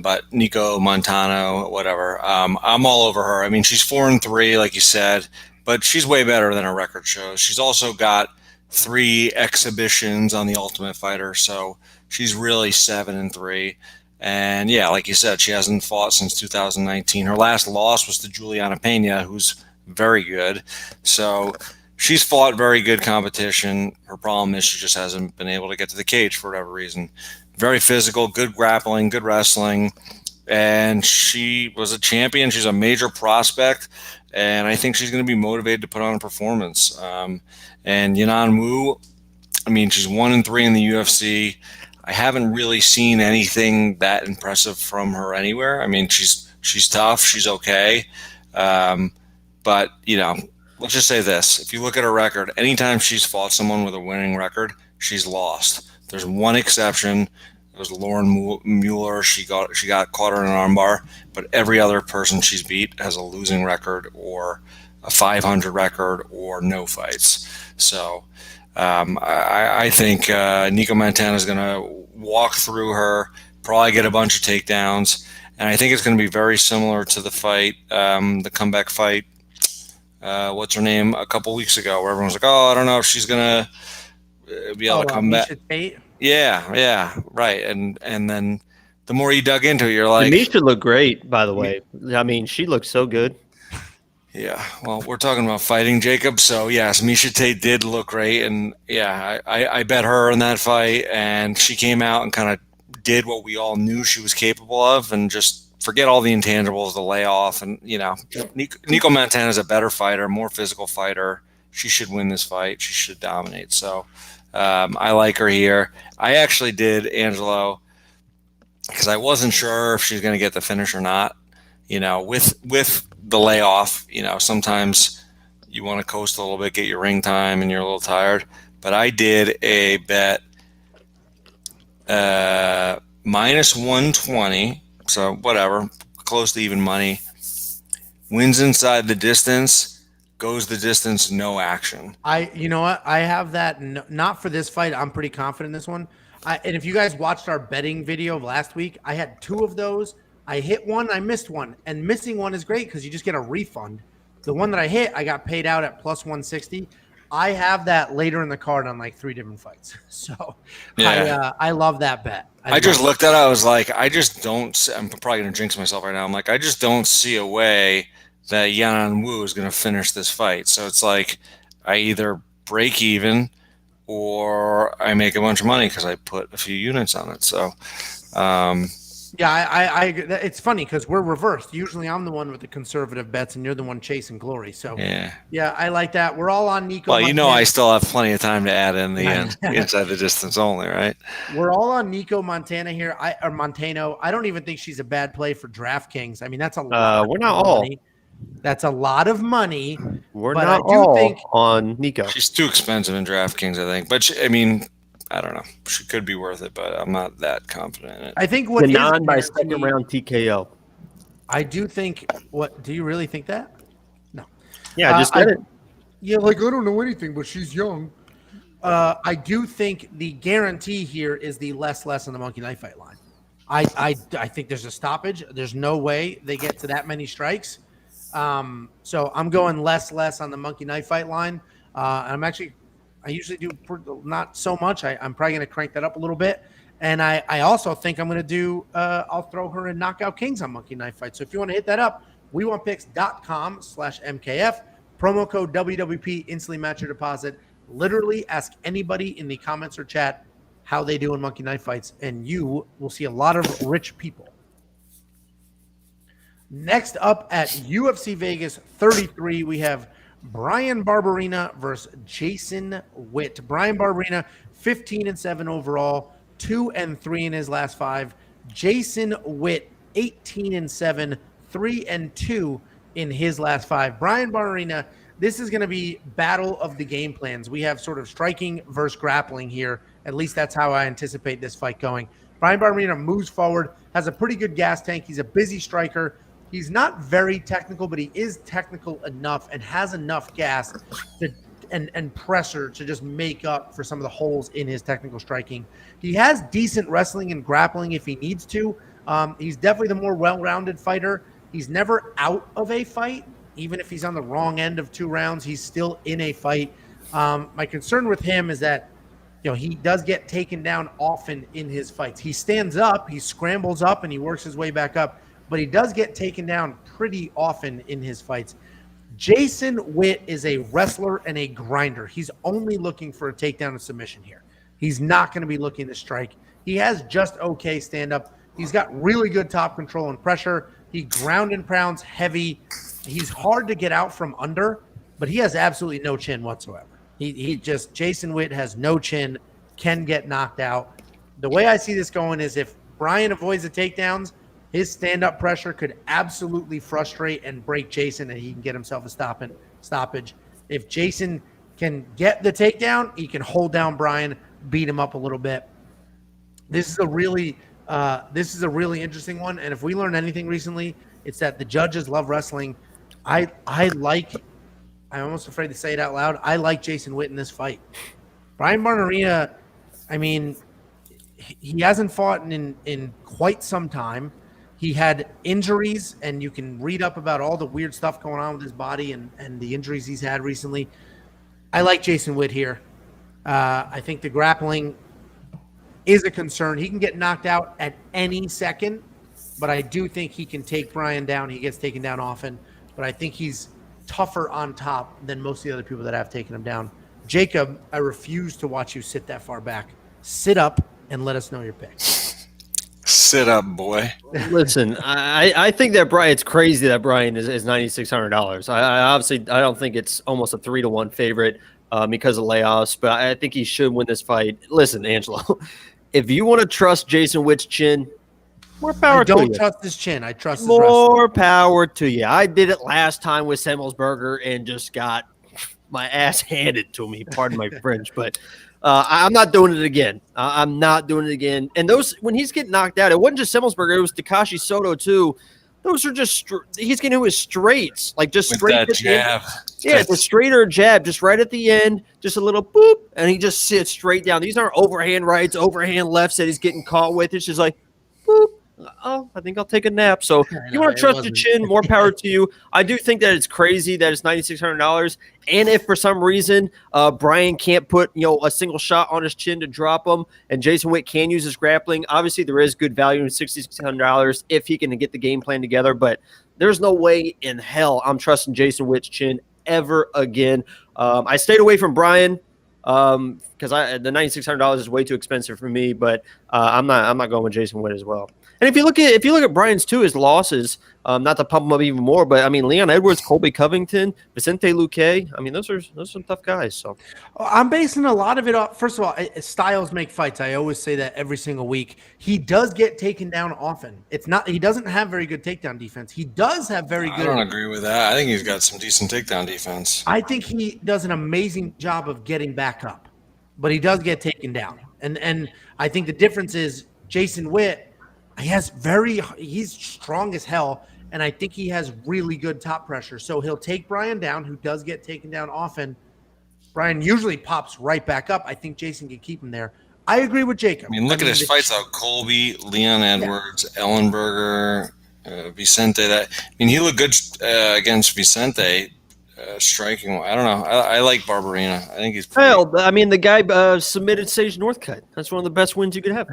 but Nicco Montaño, whatever. I'm all over her. I mean, she's 4-3, like you said, but she's way better than her record shows. She's also got 3 exhibitions on the Ultimate Fighter, so she's really 7-3. And yeah, like you said, she hasn't fought since 2019. Her last loss was to Juliana Pena, who's very good. So she's fought very good competition. Her problem is she just hasn't been able to get to the cage for whatever reason. Very physical, good grappling, good wrestling. And she was a champion. She's a major prospect. And I think she's going to be motivated to put on a performance. And Yanan Wu, I mean, she's 1-3 in the UFC. I haven't really seen anything that impressive from her anywhere. I mean, she's tough. She's okay. But, let's just say this. If you look at her record, anytime she's fought someone with a winning record, she's lost. There's one exception. It was Lauren Mueller. She got caught her in an armbar. But every other person she's beat has a losing record or a 500 record or no fights. So I think Nicco Montaño is going to walk through her, probably get a bunch of takedowns. And I think it's going to be very similar to the fight, the comeback fight, what's her name, a couple weeks ago, where everyone was like, oh, I don't know if she's going to be able to come back. Yeah, right. And then the more you dug into it, you're like... Misha looked great, by the way. I mean, she looked so good. Yeah, well, we're talking about fighting, Jacob. So, yes, Misha Tate did look great. And, yeah, I bet her in that fight. And she came out and kind of did what we all knew she was capable of, and just forget all the intangibles, the layoff. And, Nicco Montaño is a better fighter, more physical fighter. She should win this fight. She should dominate. So I like her here. I actually did, Angelo, because I wasn't sure if she's going to get the finish or not. With the layoff, sometimes you want to coast a little bit, get your ring time, and you're a little tired. But I did a bet minus 120, so whatever, close to even money. Wins inside the distance, goes the distance, no action. You know what? I have that, not for this fight. I'm pretty confident in this one. And if you guys watched our betting video of last week, I had 2 of those I hit one, I missed one, and missing one is great because you just get a refund. The one that I hit, I got paid out at plus 160. I have that later in the card on like 3 different fights. So I love that bet. I just looked at it. I was like, I'm probably going to jinx myself right now. I'm like, I just don't see a way that Yanan Wu is going to finish this fight. So it's like I either break even or I make a bunch of money because I put a few units on it. So, I it's funny because we're reversed. Usually I'm the one with the conservative bets and you're the one chasing glory. So yeah, I like that. We're all on Nicco. Well, I still have plenty of time to add in the inside the distance only, right? We're all on Nicco Montana here. Or Montaño. I don't even think she's a bad play for DraftKings. I mean, that's a lot. We're not all. Money. That's a lot of money. We're not all on Nicco. She's too expensive in DraftKings, I think. But I don't know. She could be worth it, but I'm not that confident in it. I think what Yanan by second round TKO. I do think. What do you really think that? No. Yeah, just get it. Yeah, I don't know anything, but she's young. I do think the guarantee here is the less on the monkey knife fight line. I think there's a stoppage. There's no way they get to that many strikes. So I'm going less on the monkey knife fight line. I usually do not so much. I'm probably going to crank that up a little bit. And I also think I'm going to do, I'll throw her in Knockout Kings on Monkey Knife Fight. So if you want to hit that up, wewantpicks.com/MKF, promo code WWP, instantly match your deposit. Literally ask anybody in the comments or chat how they do in Monkey Knife Fights, and you will see a lot of rich people. Next up at UFC Vegas 33, we have Bryan Barberena versus Jason Witt. Bryan Barberena, 15-7 overall, 2-3 in his last 5. Jason Witt, 18-7, 3-2 in his last 5. Bryan Barberena, this is going to be battle of the game plans. We have sort of striking versus grappling here. At least that's how I anticipate this fight going. Bryan Barberena moves forward, has a pretty good gas tank. He's a busy striker. He's not very technical, but he is technical enough and has enough gas and pressure to just make up for some of the holes in his technical striking. He has decent wrestling and grappling if he needs to. He's definitely the more well-rounded fighter. He's never out of a fight. Even if he's on the wrong end of 2 rounds, he's still in a fight. My concern with him is that he does get taken down often in his fights. He stands up, he scrambles up, and he works his way back up. But he does get taken down pretty often in his fights. Jason Witt is a wrestler and a grinder. He's only looking for a takedown and submission here. He's not going to be looking to strike. He has just okay stand-up. He's got really good top control and pressure. He ground and pounds heavy. He's hard to get out from under, but he has absolutely no chin whatsoever. Jason Witt has no chin, can get knocked out. The way I see this going is if Bryan avoids the takedowns, his stand-up pressure could absolutely frustrate and break Jason, and he can get himself a stoppage. If Jason can get the takedown, he can hold down Bryan, beat him up a little bit. This is a really interesting one, and if we learned anything recently, it's that the judges love wrestling. I'm almost afraid to say it out loud. I like Jason Witt in this fight. Bryan Barberena, he hasn't fought in quite some time. He had injuries, and you can read up about all the weird stuff going on with his body and the injuries he's had recently. I like Jason Witt here. I think the grappling is a concern. He can get knocked out at any second, but I do think he can take Bryan down. He gets taken down often, but I think he's tougher on top than most of the other people that have taken him down. Jacob, I refuse to watch you sit that far back. Sit up and let us know your pick. Sit up, boy. Listen, I think that it's crazy that Bryan is $9,600. I don't think it's almost a 3-1 favorite because of layoffs, but I think he should win this fight. Listen, Angelo, if you want to trust Jason Witt's chin, more power to you. I don't trust his chin. I trust his more power to you. I did it last time with Semmelsberger and just got my ass handed to me. Pardon my French, but I'm not doing it again. I'm not doing it again. And when he's getting knocked out, it wasn't just Semmelsberger. It was Takashi Soto too. Those are just he's getting to his straights, like just with straight that jab. Yeah, it's a straighter jab, just right at the end, just a little boop, and he just sits straight down. These aren't overhand rights, overhand lefts that he's getting caught with. It's just like boop, Oh, I think I'll take a nap. So you want to trust your chin, more power to you. I do think that it's crazy that it's $9,600. And if for some reason Bryan can't put a single shot on his chin to drop him, and Jason Witt can use his grappling, obviously there is good value in $6,600 if he can get the game plan together. But there's no way in hell I'm trusting Jason Witt's chin ever again. I stayed away from Bryan because the $9,600 is way too expensive for me. But I'm not going with Jason Witt as well. And if you look at Bryan's too, his losses, not to pump him up even more, but I mean Leon Edwards, Colby Covington, Vicente Luque, I mean those are some tough guys. So I'm basing a lot of it off. First of all, styles make fights. I always say that every single week. He does get taken down often. He doesn't have very good takedown defense. He does have very good. I don't agree with that. I think he's got some decent takedown defense. I think he does an amazing job of getting back up, but he does get taken down. And I think the difference is Jason Witt. He's strong as hell, and I think he has really good top pressure. So he'll take Bryan down, who does get taken down often. Bryan usually pops right back up. I think Jason can keep him there. I agree with Jacob. I mean, look at his fights out: Colby, Leon Edwards, Ellenberger, Vicente. He looked good against Vicente. Striking. I don't know. I like Barberena. I think he's pretty. Hell, I mean, the guy submitted Sage Northcutt. That's one of the best wins you could have.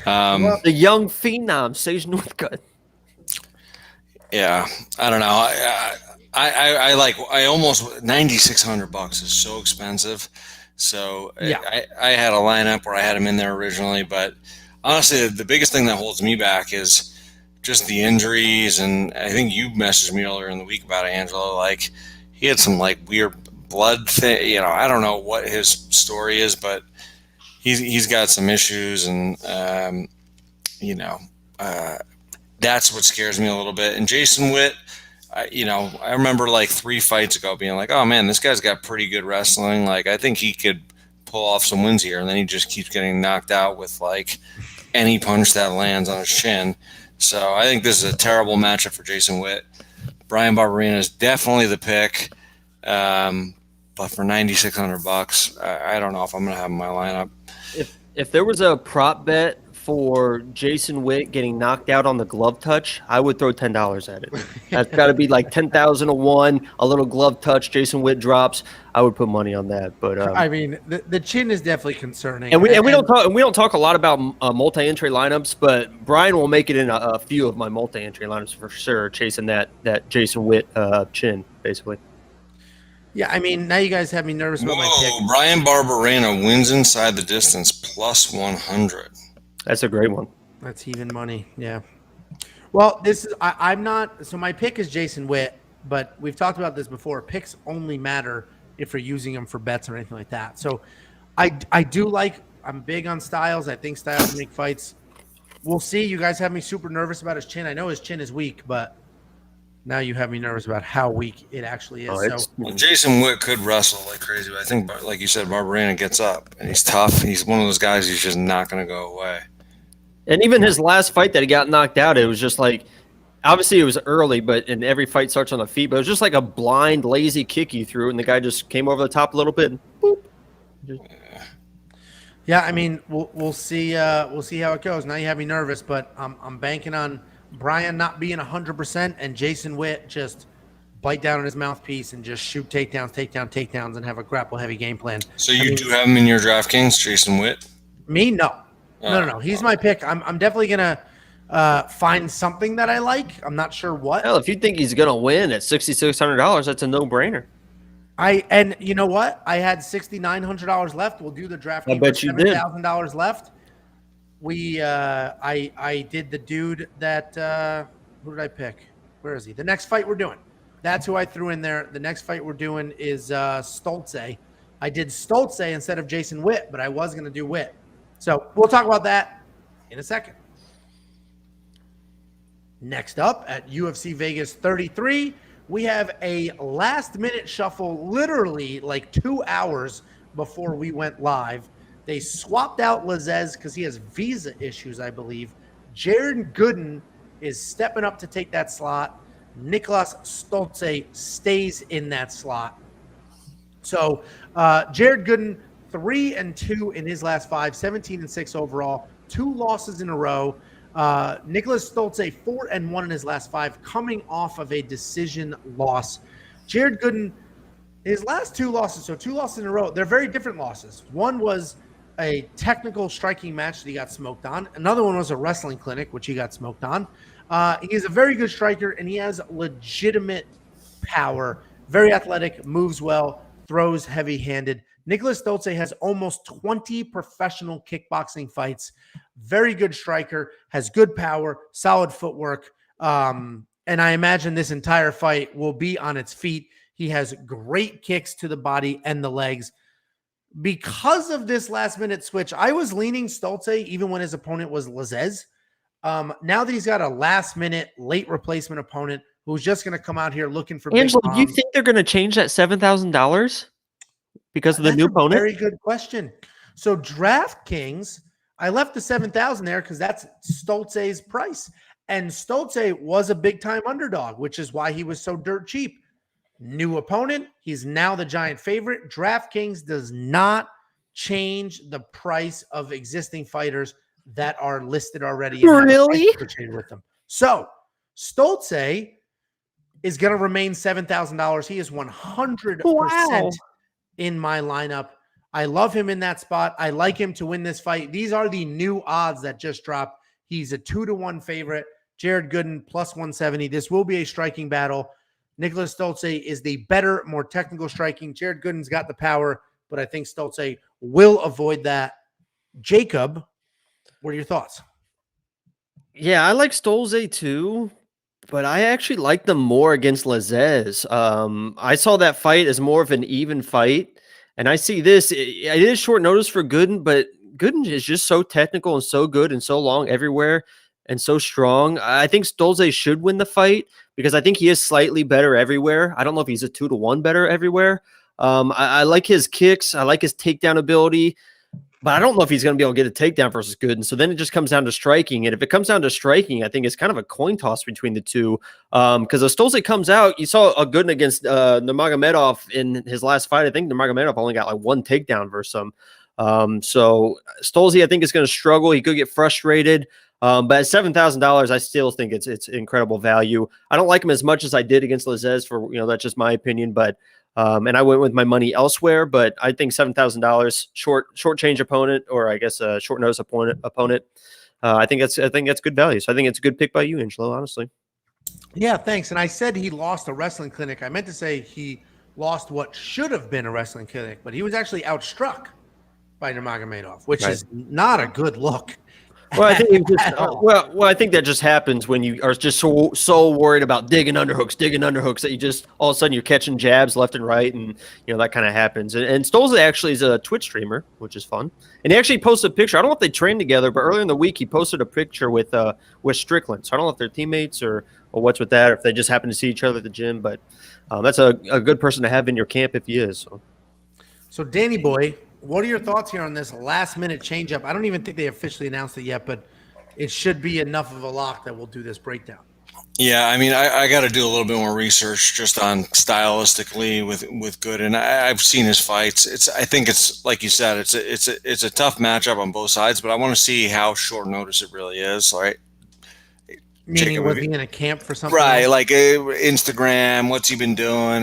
The young phenom, Sage Northcutt. Yeah, I don't know. I almost $9,600 is so expensive. So yeah. I had a lineup where I had him in there originally, but honestly, the biggest thing that holds me back is just the injuries. And I think you messaged me earlier in the week about it, Angelo. Like he had some weird blood thing. I don't know what his story is, but he's got some issues, and that's what scares me a little bit. And Jason Witt, I remember 3 fights ago being like, oh man, this guy's got pretty good wrestling. I think he could pull off some wins here, and then he just keeps getting knocked out with any punch that lands on his chin. So I think this is a terrible matchup for Jason Witt. Bryan Barberena is definitely the pick. But for $9,600, I don't know if I'm going to have him in my lineup. If there was a prop bet for Jason Witt getting knocked out on the glove touch, I would throw $10 at it. That's got to be 10,000 to 1. A little glove touch, Jason Witt drops. I would put money on that. But I mean, the chin is definitely concerning. And we don't talk a lot about multi-entry lineups, but Bryan will make it in a few of my multi-entry lineups for sure, chasing that Jason Witt chin basically. Yeah, I mean, now you guys have me nervous about my pick. Bryan Barberena wins inside the distance plus 100. That's a great one. That's even money. Yeah. Well, I'm not. So my pick is Jason Witt, but we've talked about this before. Picks only matter if you're using them for bets or anything like that. So I'm big on styles. I think styles make fights. We'll see. You guys have me super nervous about his chin. I know his chin is weak, but now you have me nervous about how weak it actually is. Jason Witt could wrestle like crazy, but I think, like you said, Barberena gets up, and he's tough. He's one of those guys who's just not going to go away. And even his last fight that he got knocked out, it was just obviously it was early, and every fight starts on the feet, but it was just a blind, lazy kick he threw, and the guy just came over the top a little bit, and boop. Yeah, I mean, we'll see. We'll see how it goes. Now you have me nervous, but I'm banking on Bryan not being 100% and Jason Witt just bite down on his mouthpiece and just shoot takedowns, and have a grapple-heavy game plan. So you do have him in your DraftKings, Jason Witt? Me? No. No. He's my pick. I'm definitely going to find something that I like. I'm not sure what. Hell, if you think he's going to win at $6,600, that's a no-brainer. And you know what? I had $6,900 left. We'll do the DraftKings. I bet you did. $7,000 left. I did the dude that who did I pick? Where is he? The next fight we're doing. That's who I threw in there. The next fight we're doing is Stoltze. I did Stoltze instead of Jason Witt, but I was going to do Witt. So we'll talk about that in a second. Next up at UFC Vegas 33, we have a last-minute shuffle, literally 2 hours before we went live. They swapped out Lazez because he has visa issues, I believe. Jared Gooden is stepping up to take that slot. Niklas Stoltze stays in that slot. So Jared Gooden, 3-2 in his last 5, 17-6 overall, 2 losses in a row. Niklas Stolze 4-1 in his last 5, coming off of a decision loss. Jared Gooden, his last 2 losses, so 2 losses in a row, they're very different losses. One was a technical striking match that he got smoked on. Another one was a wrestling clinic, which he got smoked on. He is a very good striker, and he has legitimate power. Very athletic, moves well, throws heavy-handed. Niklas Stolze has almost 20 professional kickboxing fights. Very good striker, has good power, solid footwork. And I imagine this entire fight will be on its feet. He has great kicks to the body and the legs. Because of this last-minute switch, I was leaning Stolze even when his opponent was Lazez. Now that he's got a last-minute, late replacement opponent who's just going to come out here looking for Angelo, big do you think they're going to change that $7,000 because of the new opponent? Very good question. So DraftKings, I left the 7,000 there because that's Stolze's price. And Stolze was a big-time underdog, which is why he was so dirt cheap. New opponent. He's now the giant favorite. DraftKings does not change the price of existing fighters that are listed already. Really? With them. So Stolze is going to remain $7,000. He is 100% in my lineup. I love him in that spot. I like him to win this fight. These are the new odds that just dropped. He's a 2-1 favorite. Jared Gooden plus 170. This will be a striking battle. Niklas Stolze is the better, more technical striking. Jared Gooden's got the power, but I think Stolze will avoid that. Jacob, what are your thoughts? Yeah, I like Stolze too, but I actually like them more against Lazez. I saw that fight as more of an even fight, and I see this. It is short notice for Gooden, but Gooden is just so technical and so good and so long everywhere and so strong. I think Stolze should win the fight because I think he is slightly better everywhere. I don't know if he's a 2-1 better everywhere. I like his kicks. I like his takedown ability. But I don't know if he's going to be able to get a takedown versus Gooden. So then it just comes down to striking. And if it comes down to striking, I think it's kind of a coin toss between the two. Because if Stolze comes out, you saw a Gooden against Nurmagomedov in his last fight. I think Nurmagomedov only got like 1 takedown versus him. So Stolze, I think, is going to struggle. He could get frustrated. But at $7,000, I still think it's incredible value. I don't like him as much as I did against Lazez that's just my opinion. But and I went with my money elsewhere, but I think $7,000 short change opponent, or I guess a short notice opponent. I think that's good value. So I think it's a good pick by you, Angelo, honestly. Yeah, thanks. And I said he lost a wrestling clinic. I meant to say he lost what should have been a wrestling clinic, but he was actually outstruck by Nurmagomedov, which is not a good look. Well, I think I think that just happens when you are just so worried about digging underhooks that you just all of a sudden you're catching jabs left and right, and that kind of happens. And Stolze actually is a Twitch streamer, which is fun. And he actually posted a picture. I don't know if they trained together, but earlier in the week he posted a picture with Strickland. So I don't know if they're teammates or what's with that, or if they just happen to see each other at the gym. But that's a good person to have in your camp if he is. So Danny Boy, what are your thoughts here on this last-minute changeup? I don't even think they officially announced it yet, but it should be enough of a lock that we'll do this breakdown. Yeah, I mean, I got to do a little bit more research just on stylistically with Gooden. I've seen his fights. I think it's like you said, it's a tough matchup on both sides, but I want to see how short notice it really is. Right? Meaning, was he in a camp for something? Right, like Instagram. What's he been doing?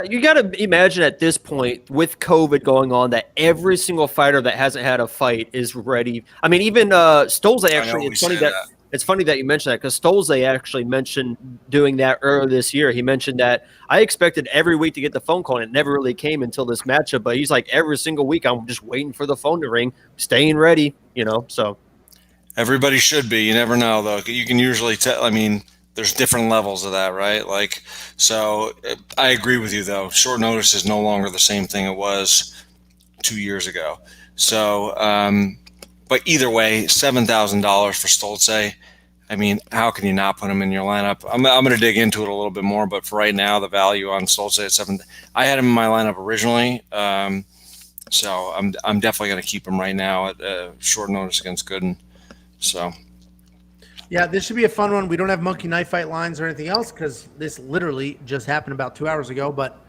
You got to imagine at this point with COVID going on that every single fighter that hasn't had a fight is ready. I mean, even Stolze actually. It's funny that you mentioned that because Stolze actually mentioned doing that earlier this year. He mentioned that I expected every week to get the phone call, and it never really came until this matchup. But he's like, every single week, I'm just waiting for the phone to ring, staying ready. So. Everybody should be. You never know, though. You can usually tell. I mean, there's different levels of that, right? So I agree with you, though. Short notice is no longer the same thing it was 2 years ago. So, but either way, $7,000 for Stolze. I mean, how can you not put him in your lineup? I'm going to dig into it a little bit more, but for right now, the value on Stolze at $7,000. I had him in my lineup originally, so I'm definitely going to keep him right now at short notice against Gooden. So, yeah, this should be a fun one. We don't have monkey knife fight lines or anything else because this literally just happened about 2 hours ago. But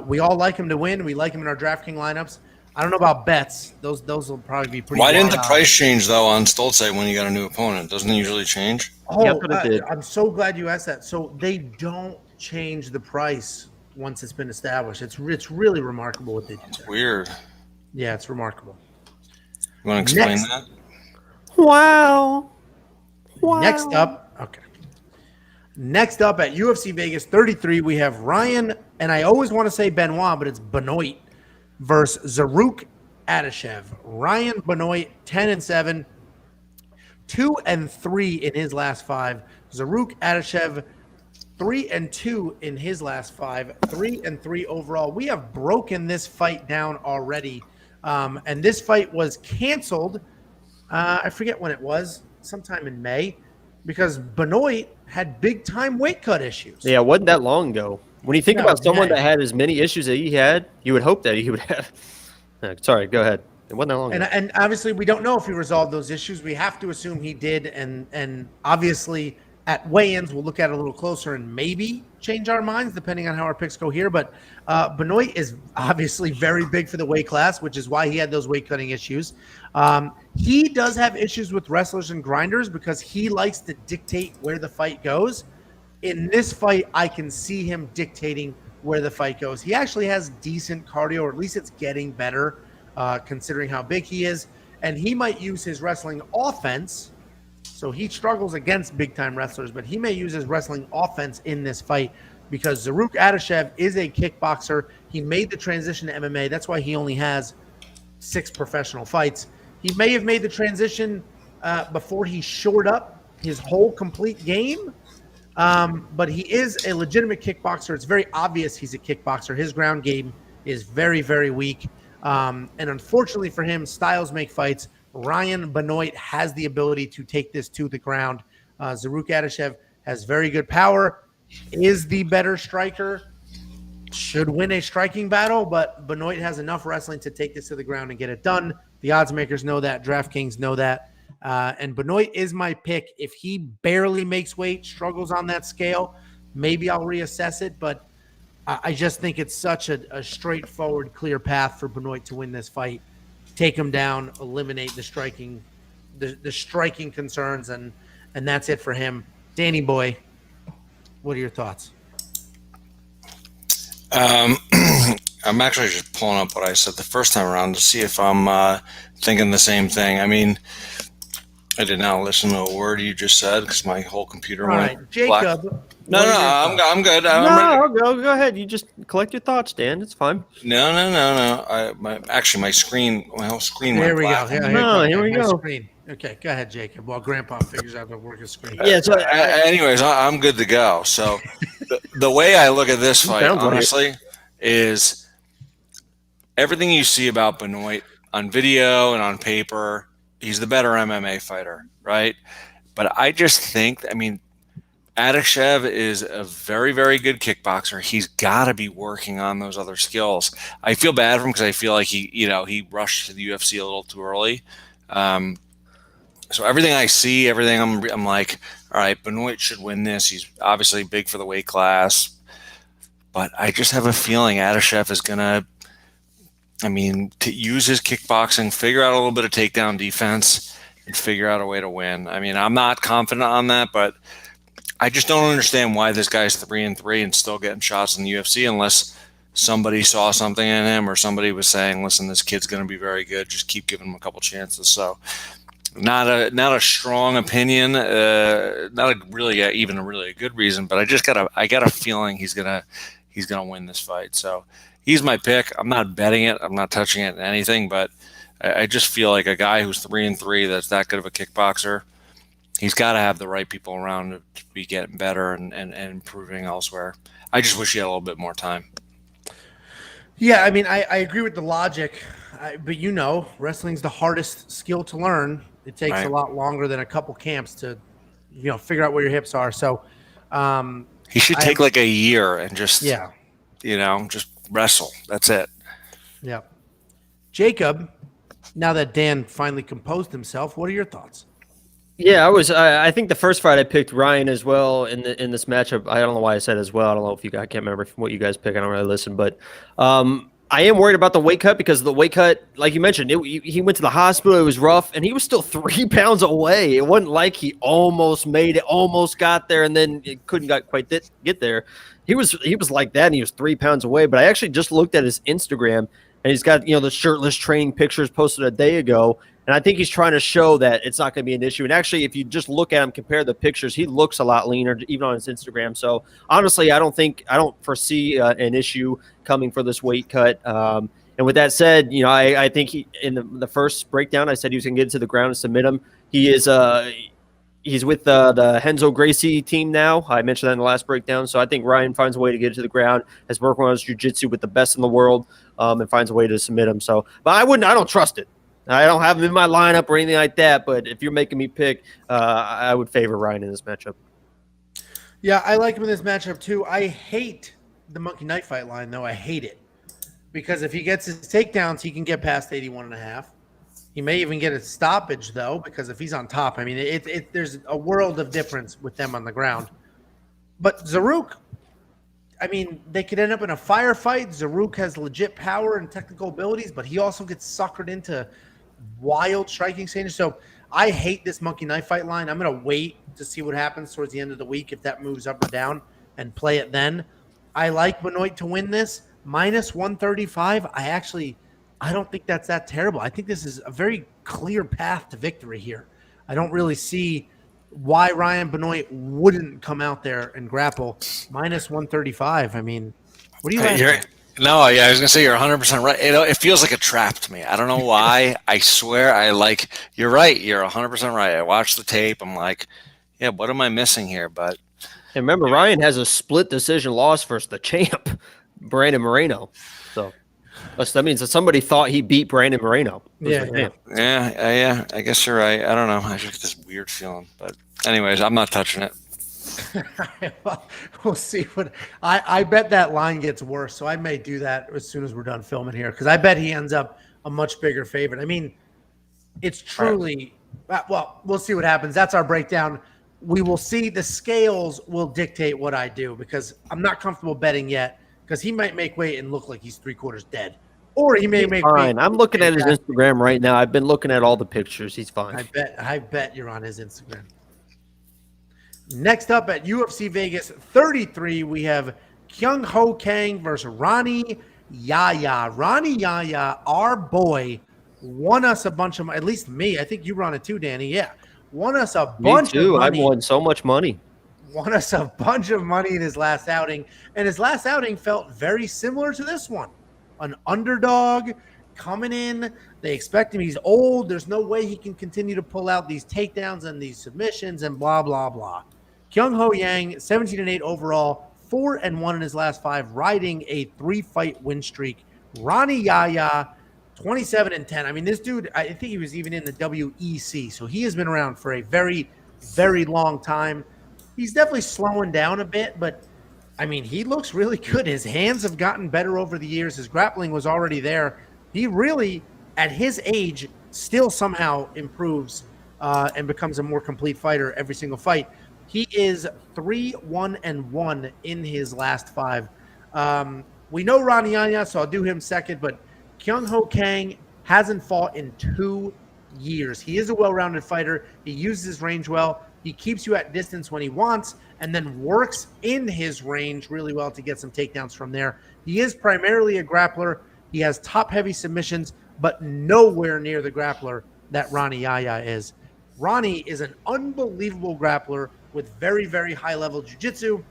we all like him to win. We like him in our DraftKings lineups. I don't know about bets. Those will probably be pretty. Why didn't the wild. price change though on Stoltze when you got a new opponent? Doesn't it usually change? Oh, Yep, but it did. I'm so glad you asked that. So they don't change the price once it's been established. It's really remarkable what they do. There. Weird. Yeah, it's remarkable. You want to explain Next. that? Wow. Next up, okay. Next up at UFC Vegas 33, we have Ryan, and I always want to say Benoit, but it's Benoit versus Zaruk Adashev. Ryan Benoit, 10-7, 2-3 in his last 5. Zaruk Adashev, 3-2 in his last 5, 3-3 overall. We have broken this fight down already, and this fight was canceled. I forget when it was, sometime in May, because Benoit had big time weight cut issues. Yeah, it wasn't that long ago. When you think No, about someone yeah. that had as many issues that he had, you would hope that he would have. Sorry, go ahead. It wasn't that long ago. And obviously we don't know if he resolved those issues. We have to assume he did, and obviously at weigh-ins we'll look at it a little closer and maybe change our minds depending on how our picks go here. But Benoit is obviously very big for the weight class, which is why he had those weight cutting issues. He does have issues with wrestlers and grinders because he likes to dictate where the fight goes. In this fight, I can see him dictating where the fight goes. He actually has decent cardio, or at least it's getting better, considering how big he is. And he might use his wrestling offense. So he struggles against big-time wrestlers, but he may use his wrestling offense in this fight because Zaruk Adashev is a kickboxer. He made the transition to MMA. That's why he only has 6 professional fights. He may have made the transition before he shored up his whole complete game. But he is a legitimate kickboxer. It's very obvious he's a kickboxer. His ground game is very, very weak. And unfortunately for him, styles make fights. Ryan Benoit has the ability to take this to the ground. Zaruk Adashev has very good power, is the better striker, should win a striking battle, but Benoit has enough wrestling to take this to the ground and get it done. The odds makers know that. DraftKings know that. And Benoit is my pick. If he barely makes weight, struggles on that scale, maybe I'll reassess it. But I just think it's such a straightforward, clear path for Benoit to win this fight. Take him down, eliminate the striking concerns, and that's it for him. Danny boy, what are your thoughts? I'm actually just pulling up what I said the first time around to see if I'm thinking the same thing. I mean, I did not listen to a word you just said because my whole computer All went right, Jacob. black. No, I'm good. No, go ahead. You just collect your thoughts, Dan. It's fine. No. My whole screen There went we black. go. Here we my go. Screen. Okay, go ahead, Jacob. While Grandpa figures out how to work his screen. Yeah, so Anyways, I'm good to go. So the way I look at this fight, Sounds right. honestly, is everything you see about Benoit on video and on paper, he's the better MMA fighter, right? But I just think, I mean, Adashev is a very, very good kickboxer. He's got to be working on those other skills. I feel bad for him because I feel like he rushed to the UFC a little too early. So everything I see, everything I'm like, all right, Benoit should win this. He's obviously big for the weight class, but I just have a feeling Adashev is gonna, to use his kickboxing, figure out a little bit of takedown defense, and figure out a way to win. I mean, I'm not confident on that, but I just don't understand why this guy's 3-3 and still getting shots in the UFC unless somebody saw something in him or somebody was saying, listen, this kid's going to be very good. Just keep giving him a couple chances. So not a strong opinion, not even a really good reason, but I got a feeling he's going to win this fight. So he's my pick. I'm not betting it. I'm not touching it in anything, but I just feel like a guy who's 3-3 that's that good of a kickboxer, he's got to have the right people around to be getting better and improving elsewhere. I just wish he had a little bit more time. Yeah, I mean, I agree with the logic, but wrestling's the hardest skill to learn. It takes Right. a lot longer than a couple camps to, figure out where your hips are. So He should take like a year and just, yeah. Just wrestle. That's it. Yeah. Jacob, now that Dan finally composed himself, what are your thoughts? yeah, I think the first fight I picked Ryan as well in this matchup. I don't know why I said as well. I don't know if I can't remember what you guys pick. I don't really listen, but I am worried about the weight cut because the weight cut, like you mentioned, he went to the hospital. It was rough, and he was still 3 pounds away. It wasn't like he almost made it, almost got there, and then it couldn't quite get there. He was like that, and he was 3 pounds away. But I actually just looked at his Instagram, and he's got the shirtless training pictures posted a day ago. And I think he's trying to show that it's not going to be an issue. And actually, if you just look at him, compare the pictures, he looks a lot leaner, even on his Instagram. So honestly, I don't foresee an issue coming for this weight cut. And with that said, I think he, in the first breakdown, I said he was going to get to the ground and submit him. He is he's with the Renzo Gracie team now. I mentioned that in the last breakdown. So I think Ryan finds a way to get to the ground, has worked on his jiu-jitsu with the best in the world, and finds a way to submit him. So, but I don't trust it. I don't have him in my lineup or anything like that, but if you're making me pick, I would favor Ryan in this matchup. Yeah, I like him in this matchup too. I hate the monkey knife fight line, though. I hate it. Because if he gets his takedowns, he can get past 81.5. He may even get a stoppage, though, because if he's on top, I mean, there's a world of difference with them on the ground. But Zaruk, I mean, they could end up in a firefight. Zaruk has legit power and technical abilities, but he also gets suckered into wild striking stages. So I hate this monkey knife fight line. I'm going to wait to see what happens towards the end of the week, if that moves up or down, and play it then. I like Benoit to win this. Minus 135, I don't think that's that terrible. I think this is a very clear path to victory here. I don't really see why Ryan Benoit wouldn't come out there and grapple. Minus 135. I mean, what do you think? No, yeah, I was going to say you're 100% right. It feels like a trap to me. I don't know why. I swear you're right. You're 100% right. I watched the tape. I'm like, yeah, what am I missing here? But and remember, Ryan has a split decision loss versus the champ, Brandon Moreno. So that means that somebody thought he beat Brandon Moreno. Yeah. I guess you're right. I don't know. I just get this weird feeling. But anyways, I'm not touching it. We'll see what I bet that line gets worse, so I may do that as soon as we're done filming here, because I bet he ends up a much bigger favorite. I mean, it's truly well, we'll see what happens. That's our breakdown. We will see. The scales will dictate what I do, because I'm not comfortable betting yet, because he might make weight and look like he's 3/4 dead, or he may make fine. I'm looking at his Instagram right now. I've been looking at all the pictures. He's fine. I bet you're on his Instagram. Next up at UFC Vegas 33, we have Kyung Ho Kang versus Ronnie Yaya. Ronnie Yaya, our boy, won us a bunch of, at least me. I think you were on it too, Danny. Yeah, won us a bunch of money. I've won so much money. Won us a bunch of money in his last outing, and his last outing felt very similar to this one. An underdog coming in. They expect him. He's old. There's no way he can continue to pull out these takedowns and these submissions and blah, blah, blah. Kyung Ho Yang, 17-8 overall, 4-1 in his last 5, riding a 3-fight win streak. Ronnie Yaya, 27-10. I mean, this dude, I think he was even in the WEC, so he has been around for a very, very long time. He's definitely slowing down a bit, but, I mean, he looks really good. His hands have gotten better over the years. His grappling was already there. He really, at his age, still somehow improves and becomes a more complete fighter every single fight. He is 3-1-1 in his last 5. We know Ronnie Yanya, so I'll do him second, but Kyung Ho Kang hasn't fought in 2 years. He is a well-rounded fighter. He uses his range well. He keeps you at distance when he wants, and then works in his range really well to get some takedowns from there. He is primarily a grappler. He has top-heavy submissions, but nowhere near the grappler that Ronnie Yaya is. Ronnie is an unbelievable grappler with very, very high-level jiu-jitsu.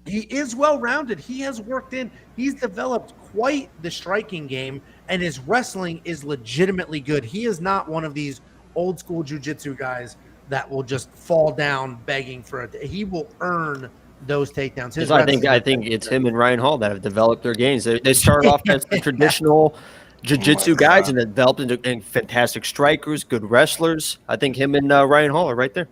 He is well-rounded. He has worked in. He's developed quite the striking game, and his wrestling is legitimately good. He is not one of these old-school jiu-jitsu guys that will just fall down begging for it. He will earn those takedowns. I think it's him and Ryan Hall that have developed their games. They started off as the traditional jiu-jitsu guys and then developed into fantastic strikers, good wrestlers. I think him and Ryan Hall are right there.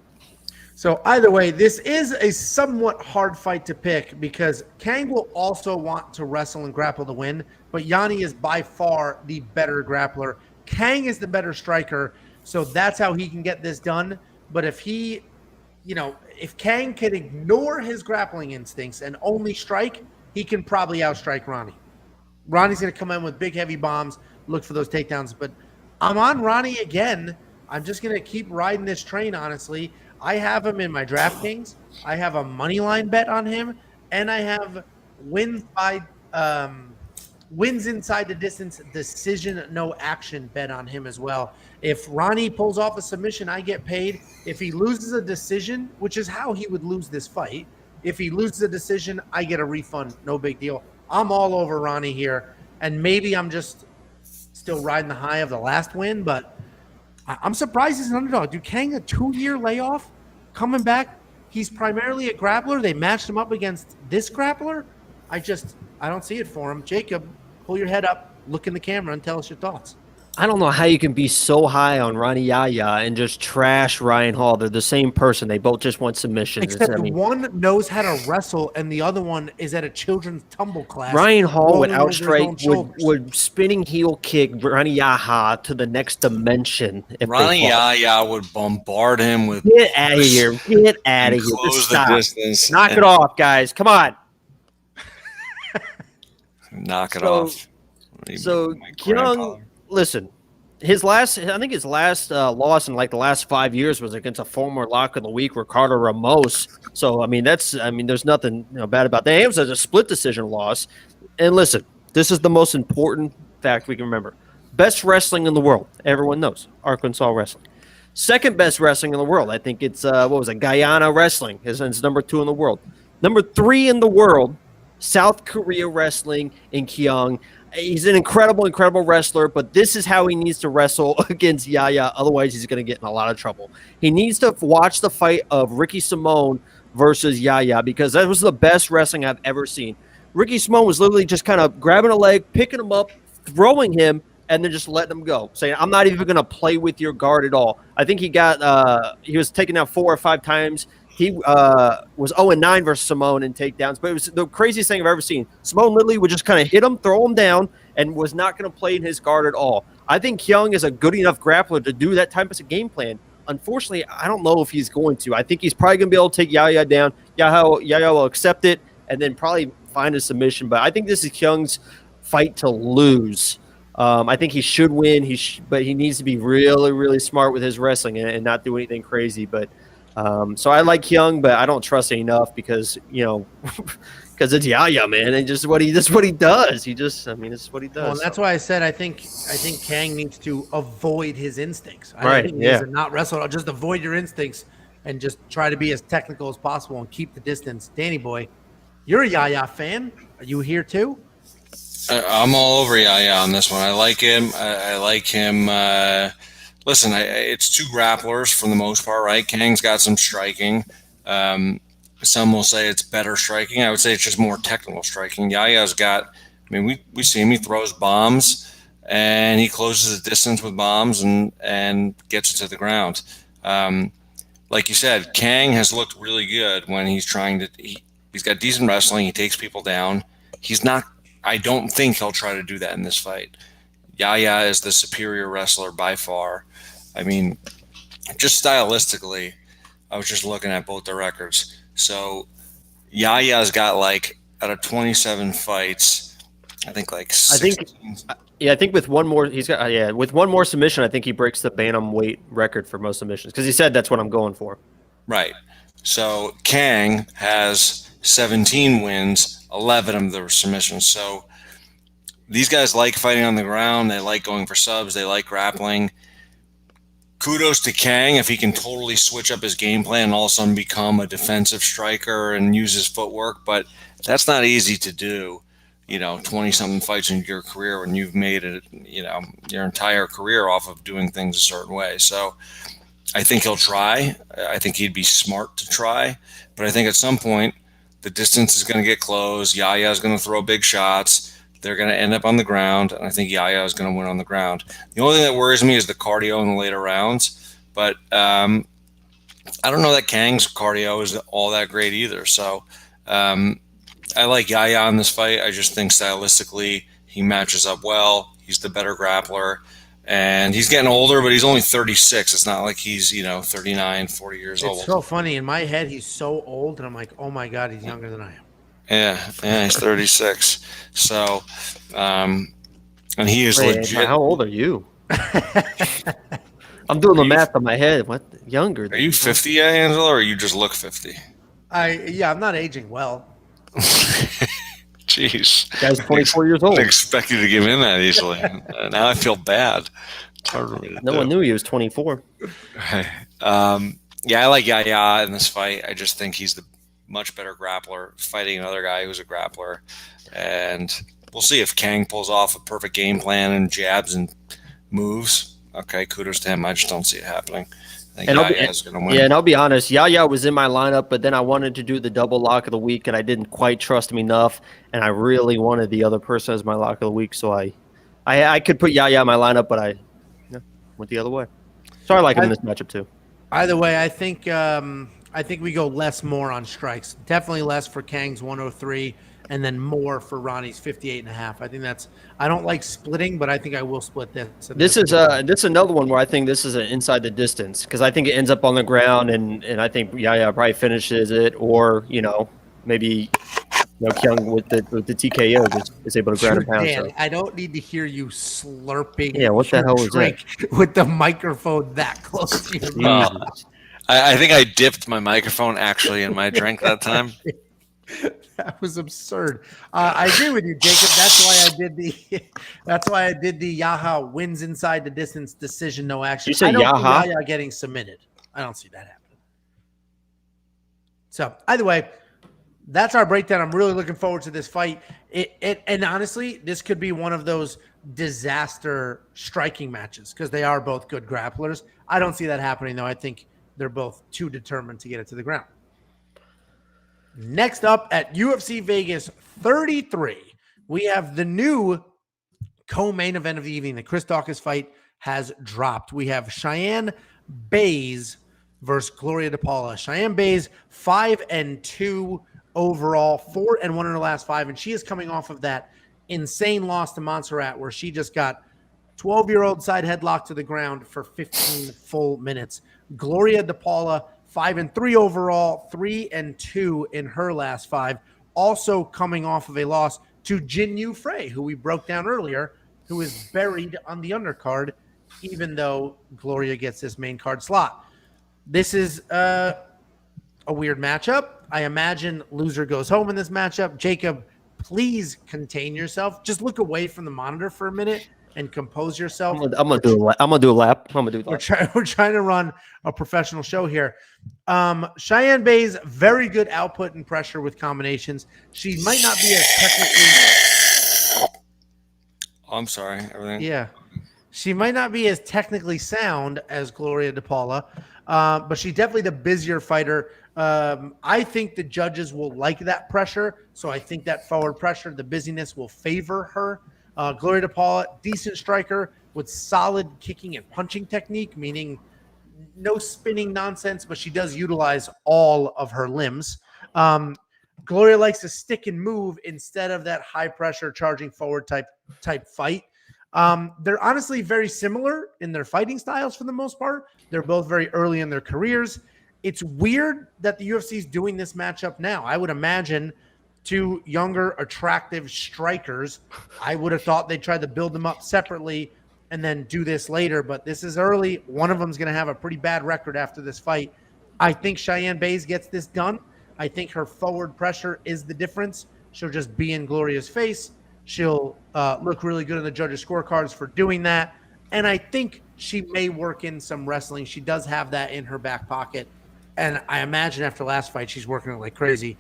So either way, this is a somewhat hard fight to pick, because Kang will also want to wrestle and grapple to win, but Yanni is by far the better grappler. Kang is the better striker, so that's how he can get this done. But if he, if Kang can ignore his grappling instincts and only strike, he can probably outstrike Ronnie. Ronnie's going to come in with big, heavy bombs, look for those takedowns. But I'm on Ronnie again. I'm just going to keep riding this train, honestly. I have him in my DraftKings. I have a money line bet on him, and I have wins inside the distance, decision, no action bet on him as well. If Ronnie pulls off a submission, I get paid. If he loses a decision, which is how he would lose this fight, if he loses a decision, I get a refund. No big deal. I'm all over Ronnie here, and maybe I'm just still riding the high of the last win, but I'm surprised he's an underdog. Dude, Kang, a 2-year layoff, coming back. He's primarily a grappler. They matched him up against this grappler. I don't see it for him. Jacob, pull your head up, look in the camera, and tell us your thoughts. I don't know how you can be so high on Ronnie Yaya and just trash Ryan Hall. They're the same person. They both just want submissions. Except one knows how to wrestle, and the other one is at a children's tumble class. Ryan Hall would outstrike, would spinning heel kick Ronnie Yaya to the next dimension. Ronnie Yaya would bombard him with. Get out of here! Get out of here! Close the distance. Knock it off, guys! Come on. Knock it off. So Kyung, listen, I think his last loss in like the last 5 years was against a former lock of the week, Ricardo Ramos. So there's nothing bad about that. It was a split decision loss. And listen, this is the most important fact we can remember: best wrestling in the world. Everyone knows Arkansas wrestling. Second best wrestling in the world. I think it's Guyana wrestling. It's number 2 in the world. Number 3 in the world, South Korea wrestling in Kyung. He's an incredible, incredible wrestler, but this is how he needs to wrestle against Yaya. Otherwise, he's going to get in a lot of trouble. He needs to watch the fight of Ricky Simone versus Yaya, because that was the best wrestling I've ever seen. Ricky Simone was literally just kind of grabbing a leg, picking him up, throwing him, and then just letting him go, saying, I'm not even going to play with your guard at all. I think he was taken out 4 or 5 times. He was 0-9 versus Simone in takedowns, but it was the craziest thing I've ever seen. Simone literally would just kind of hit him, throw him down, and was not going to play in his guard at all. I think Kyung is a good enough grappler to do that type of game plan. Unfortunately, I don't know if he's going to. I think he's probably going to be able to take Yaya down. Yaya will accept it and then probably find a submission. But I think this is Kyung's fight to lose. I think he should win, but he needs to be really, really smart with his wrestling and not do anything crazy. But so I like Kyung, but I don't trust it enough because because it's Yaya, man, and just what he does. It's what he does. Well, and that's why I said I think Kang needs to avoid his instincts. Right? He needs to not wrestle. Just avoid your instincts and just try to be as technical as possible and keep the distance. Danny boy, you're a Yaya fan. Are you here too? I'm all over Yaya on this one. I like him. I like him. Listen, it's 2 grapplers for the most part, right? Kang's got some striking. Some will say it's better striking. I would say it's just more technical striking. Yaya's got, we see him. He throws bombs, and he closes the distance with bombs and gets it to the ground. Like you said, Kang has looked really good when he's trying to. He's got decent wrestling. He takes people down. He's not. I don't think he'll try to do that in this fight. Yaya is the superior wrestler by far. Just stylistically, I was just looking at both the records. So Yaya's got out of 27 fights, I think 16. I think with one more, with one more submission, I think he breaks the bantamweight record for most submissions because he said that's what I'm going for. Right. So Kang has 17 wins, 11 of them are submissions. So these guys like fighting on the ground. They like going for subs. They like grappling. Kudos to Kang if he can totally switch up his game plan and all of a sudden become a defensive striker and use his footwork. But that's not easy to do, 20-something fights in your career when you've made it, your entire career off of doing things a certain way. So I think he'll try. I think he'd be smart to try. But I think at some point the distance is going to get closed. Yaya is going to throw big shots. They're going to end up on the ground, and I think Yaya is going to win on the ground. The only thing that worries me is the cardio in the later rounds, but I don't know that Kang's cardio is all that great either. So I like Yaya in this fight. I just think stylistically he matches up well. He's the better grappler, and he's getting older, but he's only 36. It's not like he's 39, 40 years old. It's so funny. In my head, he's so old, and I'm like, oh, my God, he's younger than I am. Yeah, he's 36. So, and he is Wait, legit. how old are you? I'm doing the math in my head. What, younger? Are you 50 yet, Angelo, or you just look 50? I'm not aging well. Jeez. Guy's 24 years old. I didn't expect you to give in that easily. Now I feel bad. It's hard for me to No do. one knew he was 24. Yeah, I like Yaya in this fight. I just think he's the much better grappler, fighting another guy who's a grappler. And we'll see if Kang pulls off a perfect game plan and jabs and moves. Okay, kudos to him. I just don't see it happening. I think Yaya's going to win. Yeah, and I'll be honest, Yaya was in my lineup, but then I wanted to do the double lock of the week, and I didn't quite trust him enough, and I really wanted the other person as my lock of the week, so I could put Yaya in my lineup, but I went the other way. So I like him in this matchup too. Either way, I think we go less more on strikes. Definitely less for Kang's 103, and then more for Ronnie's 58.5. I don't like splitting, but I think I will split this. This is another one where I think this is an inside the distance, because I think it ends up on the ground, and I think Yaya probably finishes it, or maybe Kyung with the TKO just is able to ground and pound. Dan, so. I don't need to hear you slurping. Yeah, what the hell was drink with the microphone that close to your mouth? I think I dipped my microphone actually in my drink that time. That was absurd. I agree with you, Jacob. That's why I did the Yaha wins inside the distance decision, no action. You say I don't Yaha? see Yaya getting submitted. I don't see that happening. So either way, that's our breakdown. I'm really looking forward to this fight. And honestly, this could be one of those disaster striking matches because they are both good grapplers. I don't see that happening, though. I think they're both too determined to get it to the ground. Next up at UFC Vegas 33, we have the new co-main event of the evening. The Chris Daukaus fight has dropped. We have Cheyenne Bays versus Gloria DePaula. Cheyenne Bays 5-2 overall, 4-1 in her last 5, and she is coming off of that insane loss to Montserrat where she just got 12-year-old side headlock to the ground for 15 full minutes. Gloria DePaula 5-3 overall, 3-2 in her last 5. Also coming off of a loss to Jinh Frey, who we broke down earlier, who is buried on the undercard, even though Gloria gets this main card slot. This is a weird matchup. I imagine loser goes home in this matchup. Jacob, please contain yourself. Just look away from the monitor for a minute and compose yourself. I'm gonna do a lap. We're trying to run a professional show here. Cheyenne Bays, very good output and pressure with combinations. She might not be as technically. Oh, I'm sorry. Everything. Yeah, she might not be as technically sound as Gloria DePaula, but she's definitely the busier fighter. I think the judges will like that pressure, so I think that forward pressure, the busyness, will favor her. Gloria DePaula, decent striker with solid kicking and punching technique, meaning no spinning nonsense, but she does utilize all of her limbs. Gloria likes to stick and move instead of that high pressure charging forward type fight. They're honestly very similar in their fighting styles for the most part. They're both very early in their careers. It's weird that the UFC is doing this matchup now. I would imagine two younger, attractive strikers, I would have thought they tried to build them up separately and then do this later, but this is early. One of them is going to have a pretty bad record after this fight. I think Cheyenne Bays gets this done. I think her forward pressure is the difference. She'll just be in Gloria's face. She'll look really good in the judges' scorecards for doing that. And I think she may work in some wrestling. She does have that in her back pocket. And I imagine after last fight, she's working it like crazy.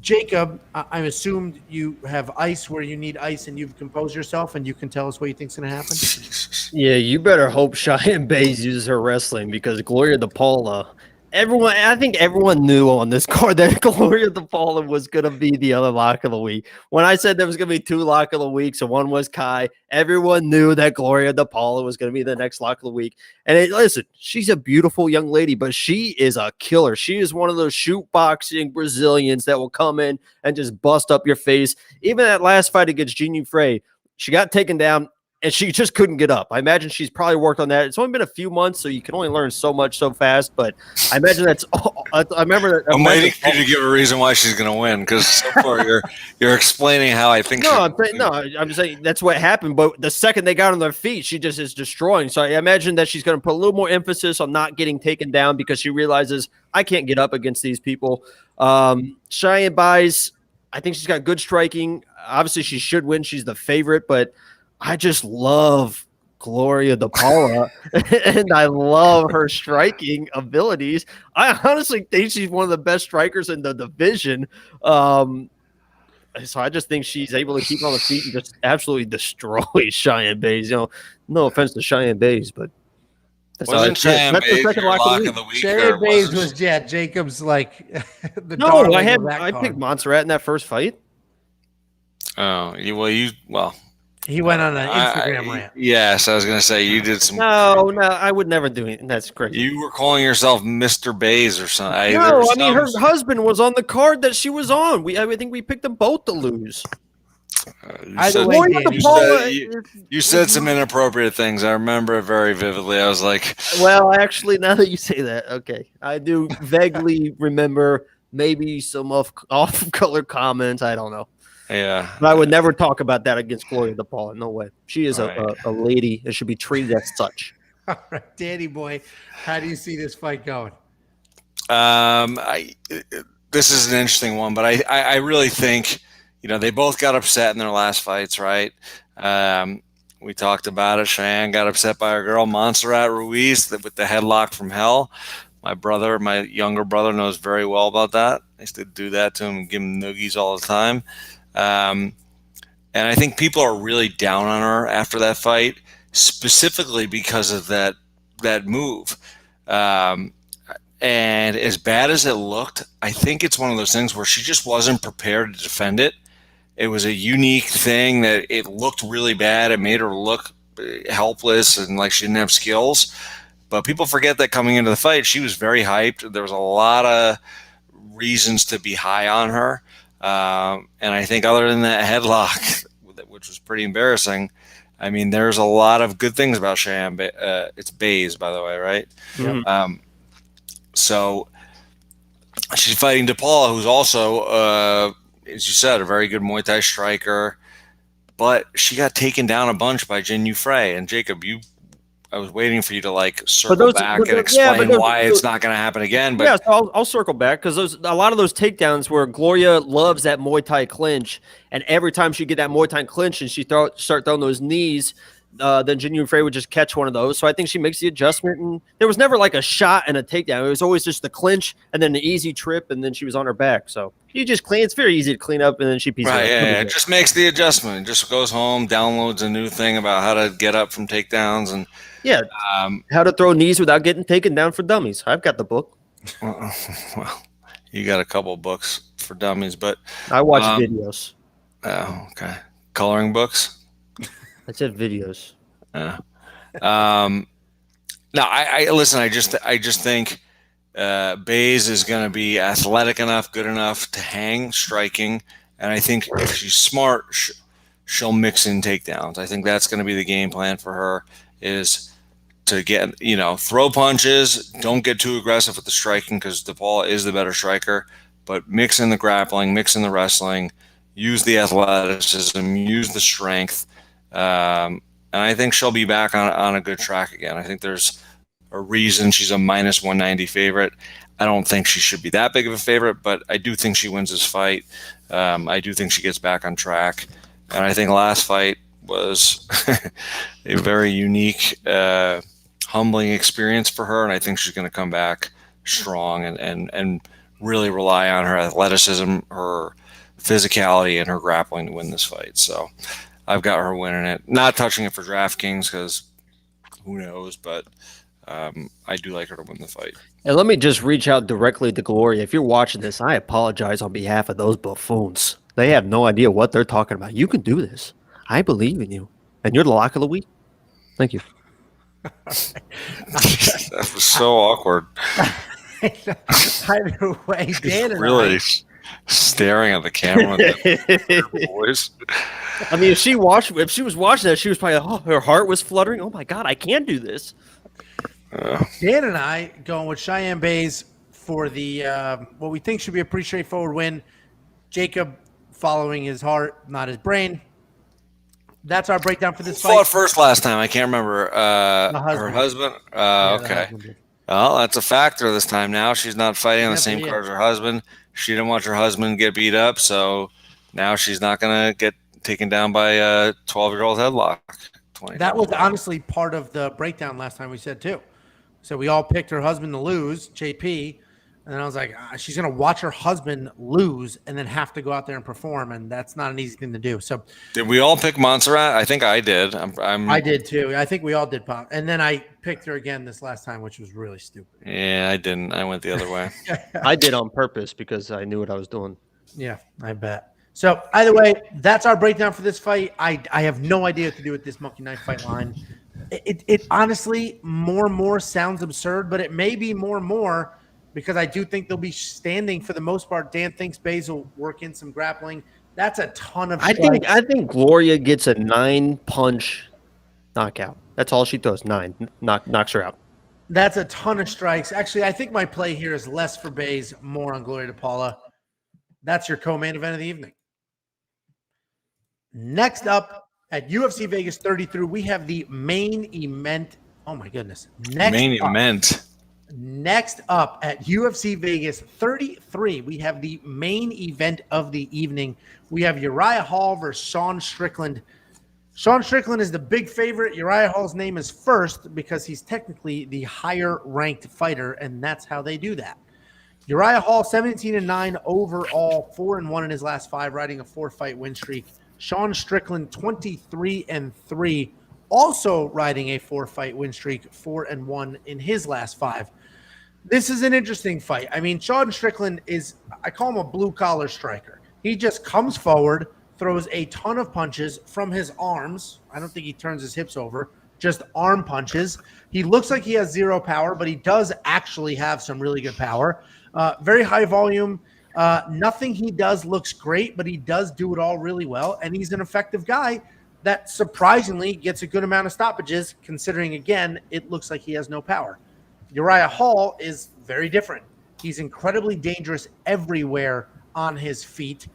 Jacob, I'm assumed you have ice where you need ice and you've composed yourself and you can tell us what you think's going to happen. Yeah, you better hope Cheyenne Bays uses her wrestling because Gloria DePaula, I think everyone knew on this card that Gloria DePaula was going to be the other lock of the week. When I said there was going to be 2 lock of the week, so one was Kai, everyone knew that Gloria DePaula was going to be the next lock of the week. And listen, she's a beautiful young lady, but she is a killer. She is one of those shoot boxing Brazilians that will come in and just bust up your face. Even that last fight against Jinh Frey, she got taken down and she just couldn't get up. I imagine she's probably worked on that. It's only been a few months, so you can only learn so much so fast. But I imagine that's. I remember that. I'm waiting for you to give a reason why she's going to win, because so far you're explaining how I think. I'm just saying that's what happened. But the second they got on their feet, she just is destroying. So I imagine that she's going to put a little more emphasis on not getting taken down because she realizes I can't get up against these people. Cheyenne buys. I think she's got good striking. Obviously, she should win. She's the favorite, but I just love Gloria DePaula, and I love her striking abilities. I honestly think she's one of the best strikers in the division. So I just think she's able to keep on the feet and just absolutely destroy Cheyenne Bays. No offense to Cheyenne Bays, but that's the second lock of the week. Cheyenne Bays was Jacob's like the I picked Montserrat in that first fight. Oh, well. He went on an Instagram rant. Yes, I was going to say you did some. No, I would never do it. That's crazy. You were calling yourself Mr. Bays or something. Her husband was on the card that she was on. I think we picked them both to lose. You said some inappropriate things. I remember it very vividly. I was like, well, actually, now that you say that, okay, I do vaguely remember maybe some off-color comments. I don't know. Yeah, but I would never talk about that against Gloria DePaula. No way. She is a lady and should be treated as such. All right, Danny boy, how do you see this fight going? This is an interesting one, but I really think they both got upset in their last fights, right? We talked about it. Cheyenne got upset by her girl Montserrat Ruiz with the headlock from hell. My younger brother, knows very well about that. I used to do that to him and give him noogies all the time. And I think people are really down on her after that fight, specifically because of that move. And as bad as it looked, I think it's one of those things where she just wasn't prepared to defend it. It was a unique thing that it looked really bad. It made her look helpless and like she didn't have skills. But people forget that coming into the fight, she was very hyped. There was a lot of reasons to be high on her. And I think other than that headlock, which was pretty embarrassing, I mean, there's a lot of good things about Cheyenne. It's Bays, by the way, right? Mm-hmm. So she's fighting DePaula, who's also, as you said, a very good Muay Thai striker. But she got taken down a bunch by Jinh Frey. And Jacob, I was waiting for you to circle back and explain why it's not going to happen again. But yeah, so I'll circle back because a lot of those takedowns where Gloria loves that Muay Thai clinch, and every time she get that Muay Thai clinch and she start throwing those knees, then Jinh Frey would just catch one of those. So I think she makes the adjustment, and there was never like a shot and a takedown. It was always just the clinch and then the easy trip, and then she was on her back. So you just clean. It's very easy to clean up, and then she pieces it up. Yeah, just makes the adjustment. Just goes home, downloads a new thing about how to get up from takedowns and. Yeah, how to throw knees without getting taken down for dummies. I've got the book. Well, you got a couple books for dummies, but I watch videos. Oh, okay. Coloring books? I said videos. No, I listen. I just think Bays is going to be athletic enough, good enough to hang striking, and I think if she's smart, she'll mix in takedowns. I think that's going to be the game plan for her. Is to get, throw punches, don't get too aggressive with the striking because DePaula is the better striker, but mix in the grappling, mix in the wrestling, use the athleticism, use the strength. And I think she'll be back on a good track again. I think there's a reason she's a minus 190 favorite. I don't think she should be that big of a favorite, but I do think she wins this fight. I do think she gets back on track. And I think last fight was a very unique, humbling experience for her, and I think she's going to come back strong and really rely on her athleticism, her physicality, and her grappling to win this fight. So I've got her winning it. Not touching it for DraftKings because who knows, but I do like her to win the fight. And let me just reach out directly to Gloria. If you're watching this, I apologize on behalf of those buffoons. They have no idea what they're talking about. You can do this. I believe in you. And you're the lock of the week. Thank you. That was so awkward. Either way, Dan and really. Staring at the camera. Boys. I mean, if she was watching that, she was probably, her heart was fluttering. Oh my God, I can do this. Dan and I going with Cheyenne Bays for the what we think should be a pretty straightforward win. Jacob following his heart, not his brain. That's our breakdown for this fight. Fought first last time. I can't remember. Her husband. Okay. Well, that's a factor this time now. She's not fighting on the same card as her husband. She didn't want her husband to get beat up, so now she's not going to get taken down by a 12-year-old headlock. That was honestly part of the breakdown last time we said, too. So we all picked her husband to lose, JP, and then I was like, she's going to watch her husband lose and then have to go out there and perform, and that's not an easy thing to do. So did we all pick Montserrat? I think I did. I did, too. I think we all did, Pop. And then I picked her again this last time, which was really stupid. Yeah, I didn't. I went the other way. I did on purpose because I knew what I was doing. Yeah, I bet. So either way, that's our breakdown for this fight. I have no idea what to do with this Monkey Knife fight line. It honestly more and more sounds absurd, but it may be more and more because I do think they'll be standing for the most part. Dan thinks Bays will work in some grappling. That's a ton of strikes. I think Gloria gets a 9-punch knockout. That's all she does. 9 knocks her out. That's a ton of strikes. Actually, I think my play here is less for Bays, more on Gloria DePaula. That's your co-main event of the evening. Next up at UFC Vegas 33, we have the main event. Oh my goodness. Next up at UFC Vegas 33, we have the main event of the evening. We have Uriah Hall versus Sean Strickland. Sean Strickland is the big favorite. Uriah Hall's name is first because he's technically the higher ranked fighter, and that's how they do that. Uriah Hall 17-9 overall, 4-1 in his last 5, riding a 4-fight win streak. Sean Strickland 23-3, also riding a 4-fight win streak, 4-1 in his last 5. This is an interesting fight. I mean, Sean Strickland is, I call him a blue-collar striker. He just comes forward, throws a ton of punches from his arms. I don't think he turns his hips over, just arm punches. He looks like he has zero power, but he does actually have some really good power. Very high volume. Nothing he does looks great, but he does do it all really well. And he's an effective guy that surprisingly gets a good amount of stoppages, considering, again, it looks like he has no power. Uriah Hall is very different. He's incredibly dangerous everywhere on his feet.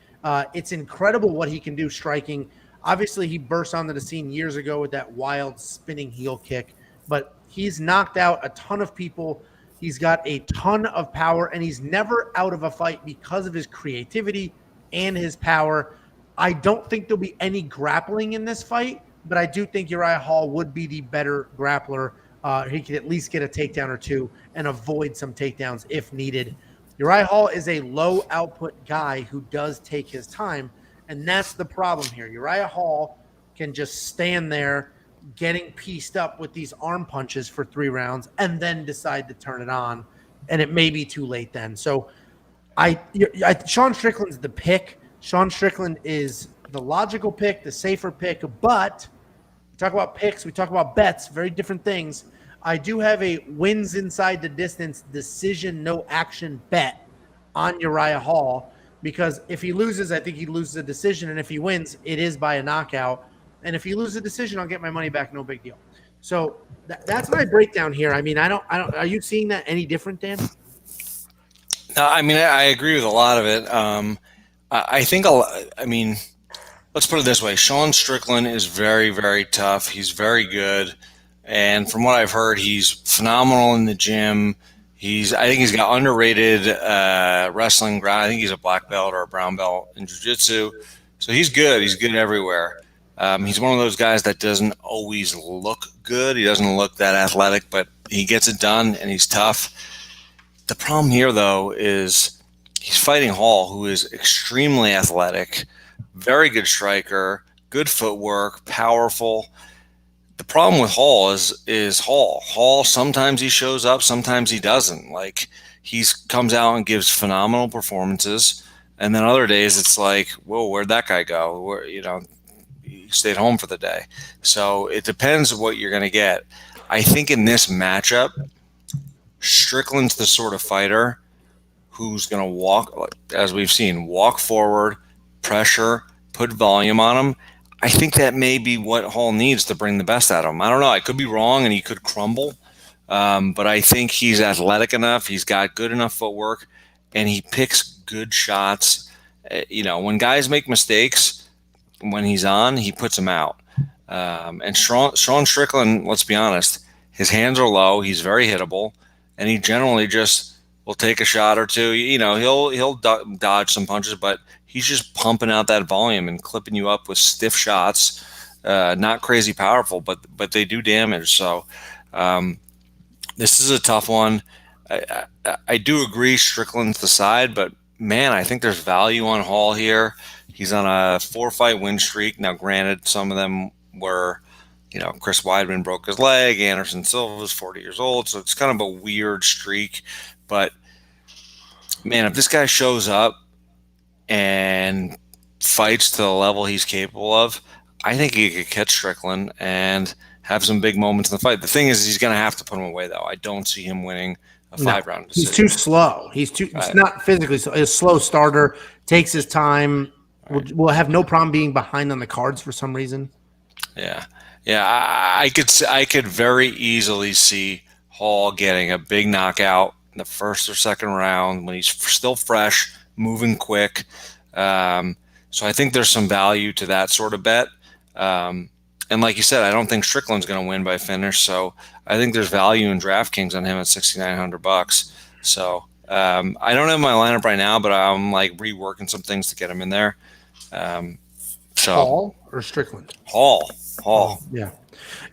It's incredible what he can do striking. Obviously, he burst onto the scene years ago with that wild spinning heel kick, but he's knocked out a ton of people. He's got a ton of power, and he's never out of a fight because of his creativity and his power. I don't think there'll be any grappling in this fight, but I do think Uriah Hall would be the better grappler. He could at least get a takedown or two and avoid some takedowns if needed. Uriah Hall is a low-output guy who does take his time, and that's the problem here. Uriah Hall can just stand there getting pieced up with these arm punches for 3 rounds and then decide to turn it on, and it may be too late then. So Sean Strickland's the pick. Sean Strickland is the logical pick, the safer pick, but we talk about picks, we talk about bets, very different things. I do have a wins inside the distance decision, no action bet on Uriah Hall because if he loses, I think he loses a decision, and if he wins, it is by a knockout. And if he loses a decision, I'll get my money back, no big deal. So that's my breakdown here. I mean, I don't. Are you seeing that any different, Dan? No, I mean, I agree with a lot of it. I think I mean, let's put it this way: Sean Strickland is very, very tough. He's very good. And from what I've heard, he's phenomenal in the gym. I think he's got underrated wrestling ground. I think he's a black belt or a brown belt in jiu-jitsu. So he's good. He's good everywhere. He's one of those guys that doesn't always look good. He doesn't look that athletic, but he gets it done, and he's tough. The problem here, though, is he's fighting Hall, who is extremely athletic, very good striker, good footwork, powerful. The problem with Hall is Hall. Hall, sometimes he shows up, sometimes he doesn't. Like, he comes out and gives phenomenal performances, and then other days it's like, whoa, where'd that guy go? He stayed home for the day. So it depends what you're going to get. I think in this matchup, Strickland's the sort of fighter who's going to walk, as we've seen, walk forward, pressure, put volume on him. I think that may be what Hall needs to bring the best out of him. I don't know. I could be wrong, and he could crumble. But I think he's athletic enough. He's got good enough footwork, and he picks good shots. When guys make mistakes, when he's on, he puts them out. And Sean Strickland, let's be honest, his hands are low. He's very hittable, and he generally just will take a shot or two. He'll dodge some punches, but he's just pumping out that volume and clipping you up with stiff shots. Not crazy powerful, but they do damage. So this is a tough one. I do agree Strickland's the side, but man, I think there's value on Hall here. He's on a 4-fight win streak. Now, granted, some of them were, Chris Weidman broke his leg. Anderson Silva is 40 years old. So it's kind of a weird streak. But, man, if this guy shows up and fights to the level he's capable of, I think he could catch Strickland and have some big moments in the fight. The thing is, he's going to have to put him away, though. I don't see him winning a 5-round decision. He's too slow. It's not physically slow. He's a slow starter, takes his time. Right. Will have no problem being behind on the cards for some reason. Yeah. I could very easily see Hall getting a big knockout in the first or second round when he's still fresh, moving quick. So I think there's some value to that sort of bet. And like you said, I don't think Strickland's going to win by finish. So I think there's value in DraftKings on him at $6,900. So I don't have my lineup right now, but I'm reworking some things to get him in there. Hall or Strickland? Hall. Yeah.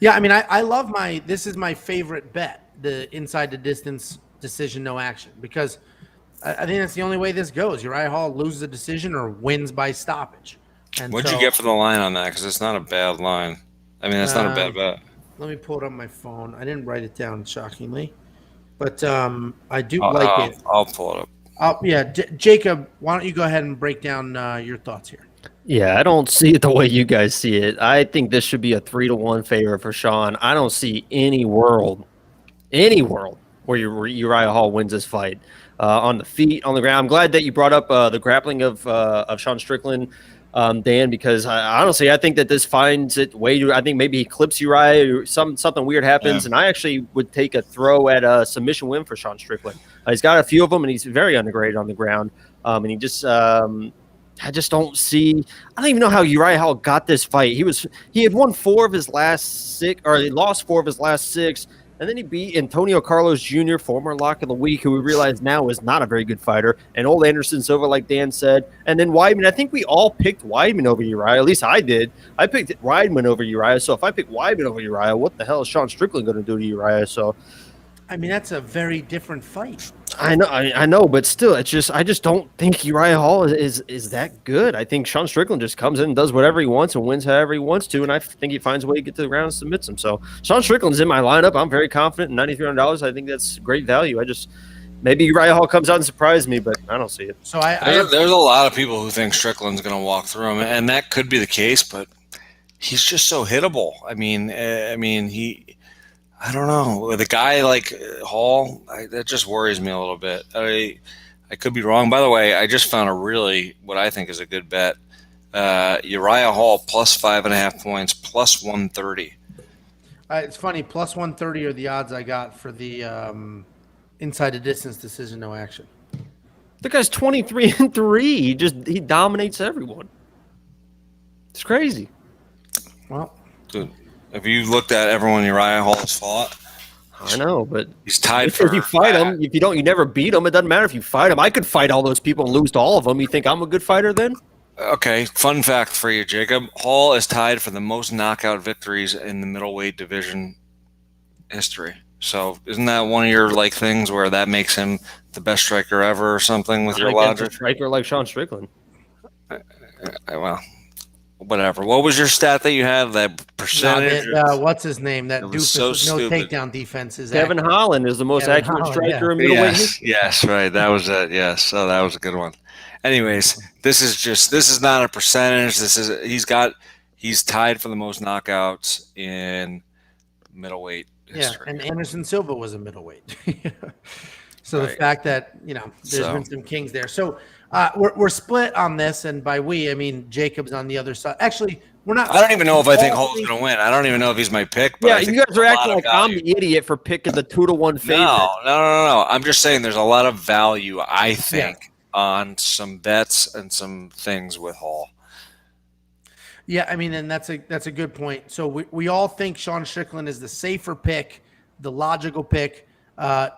I mean, I love this is my favorite bet, the inside the distance decision, no action, because I think that's the only way this goes. Uriah Hall loses a decision or wins by stoppage. And what'd you get for the line on that? Because it's not a bad line. I mean, that's not a bad bet. Let me pull it up on my phone. I didn't write it down, shockingly, but I do like it. I'll pull it up. Jacob, why don't you go ahead and break down your thoughts here? Yeah, I don't see it the way you guys see it. I think this should be a 3-1 favorite for Sean. I don't see any world where Uriah Hall wins this fight on the feet, on the ground. I'm glad that you brought up the grappling of Sean Strickland, Dan, because honestly, I think that this finds it way. I think maybe he clips Uriah, or something weird happens, and I actually would take a throw at a submission win for Sean Strickland. He's got a few of them, and he's very undergraded on the ground, and he just. I just don't see. I don't even know how Uriah Hall got this fight. He had won 4 of his last 6, or he lost 4 of his last 6, and then he beat Antonio Carlos Jr., former lock of the week, who we realize now is not a very good fighter, and old Anderson Silva, like Dan said, and then Weidman. I think we all picked Weidman over Uriah. At least I did. I picked Weidman over Uriah. So if I pick Weidman over Uriah, what the hell is Sean Strickland going to do to Uriah? So. I mean, that's a very different fight. I know, but still, I just don't think Uriah Hall is that good. I think Sean Strickland just comes in and does whatever he wants and wins however he wants to, and I think he finds a way to get to the ground and submits him. So Sean Strickland's in my lineup. I'm very confident in $9,300. I think that's great value. Maybe Uriah Hall comes out and surprises me, but I don't see it. So there's a lot of people who think Strickland's going to walk through him, and that could be the case, but he's just so hittable. I mean, I don't know. With a guy like Hall, that just worries me a little bit. I could be wrong. By the way, I just found what I think is a good bet. Uriah Hall plus 5.5 points, plus 130. It's funny. Plus 130 are the odds I got for the inside the distance decision, no action. The guy's 23-3. He dominates everyone. It's crazy. Well, dude. Have you looked at everyone Uriah Hall's fought? I know, but he's tied for. If you fight him, if you never beat him. It doesn't matter if you fight him. I could fight all those people and lose to all of them. You think I'm a good fighter then? Okay, fun fact for you, Jacob. Hall is tied for the most knockout victories in the middleweight division history. So isn't that one of your things where that makes him the best striker ever or something with your logic? A striker like Sean Strickland. Well. Whatever. What was your stat that you had? That percentage? What's his name? That doofus so with no stupid. Takedown defense is Kevin Holland is the most accurate striker in middleweight. Yes, right. That was it. Yes, so that was a good one. Anyways, this is not a percentage. He's tied for the most knockouts in middleweight history. Yeah, and Anderson Silva was a middleweight. So the fact that, there's been some kings there. So we're split on this. And by we, I mean Jacob's on the other side. Actually, we're not. I don't even know if I think Hall's going to win. I don't even know if he's my pick. But yeah, you guys are acting like I'm the idiot for picking the 2-1 favorite. No. I'm just saying there's a lot of value, I think, on some bets and some things with Hall. Yeah, I mean, and that's a good point. So we all think Sean Strickland is the safer pick, the logical pick.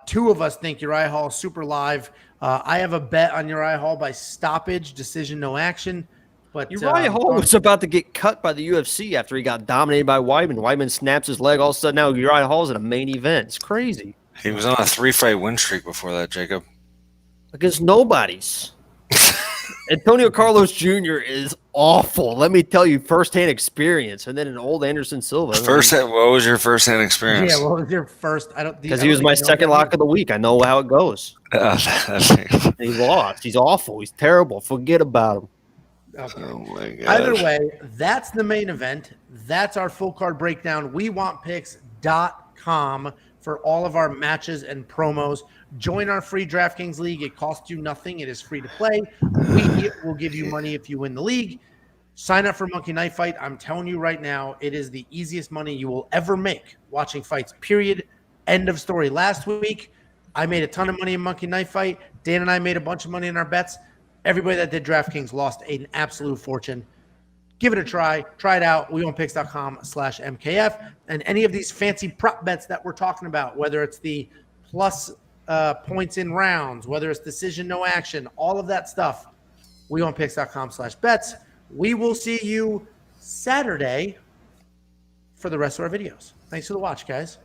Two of us think Uriah Hall is super live. I have a bet on Uriah Hall by stoppage, decision, no action. But Uriah Hall was about to get cut by the UFC after he got dominated by Weidman. Weidman snaps his leg. All of a sudden, now Uriah Hall's in a main event. It's crazy. He was on a 3-fight win streak before that, Jacob. Against nobody's. Antonio Carlos Jr. is awful. Let me tell you, firsthand experience. And then an old Anderson Silva. What was your firsthand experience? Yeah, what was your first? Because he was my second lock of the week. I know how it goes. He lost. He's awful. He's terrible. Forget about him. Okay. Oh my God. Either way, that's the main event. That's our full card breakdown. WeWantPicks.com for all of our matches and promos. Join our free DraftKings league. It costs you nothing. It is free to play. We will give you money if you win the league. Sign up for Monkey Knife Fight. I'm telling you right now, it is the easiest money you will ever make watching fights, period. End of story. Last week, I made a ton of money in Monkey Knife Fight. Dan and I made a bunch of money in our bets. Everybody that did DraftKings lost an absolute fortune. Give it a try. Try it out. WeWantPicks.com/MKF. And any of these fancy prop bets that we're talking about, whether it's the plus points in rounds, whether it's decision, no action, all of that stuff, WeWantPicks.com/bets. We will see you Saturday for the rest of our videos. Thanks for the watch, guys.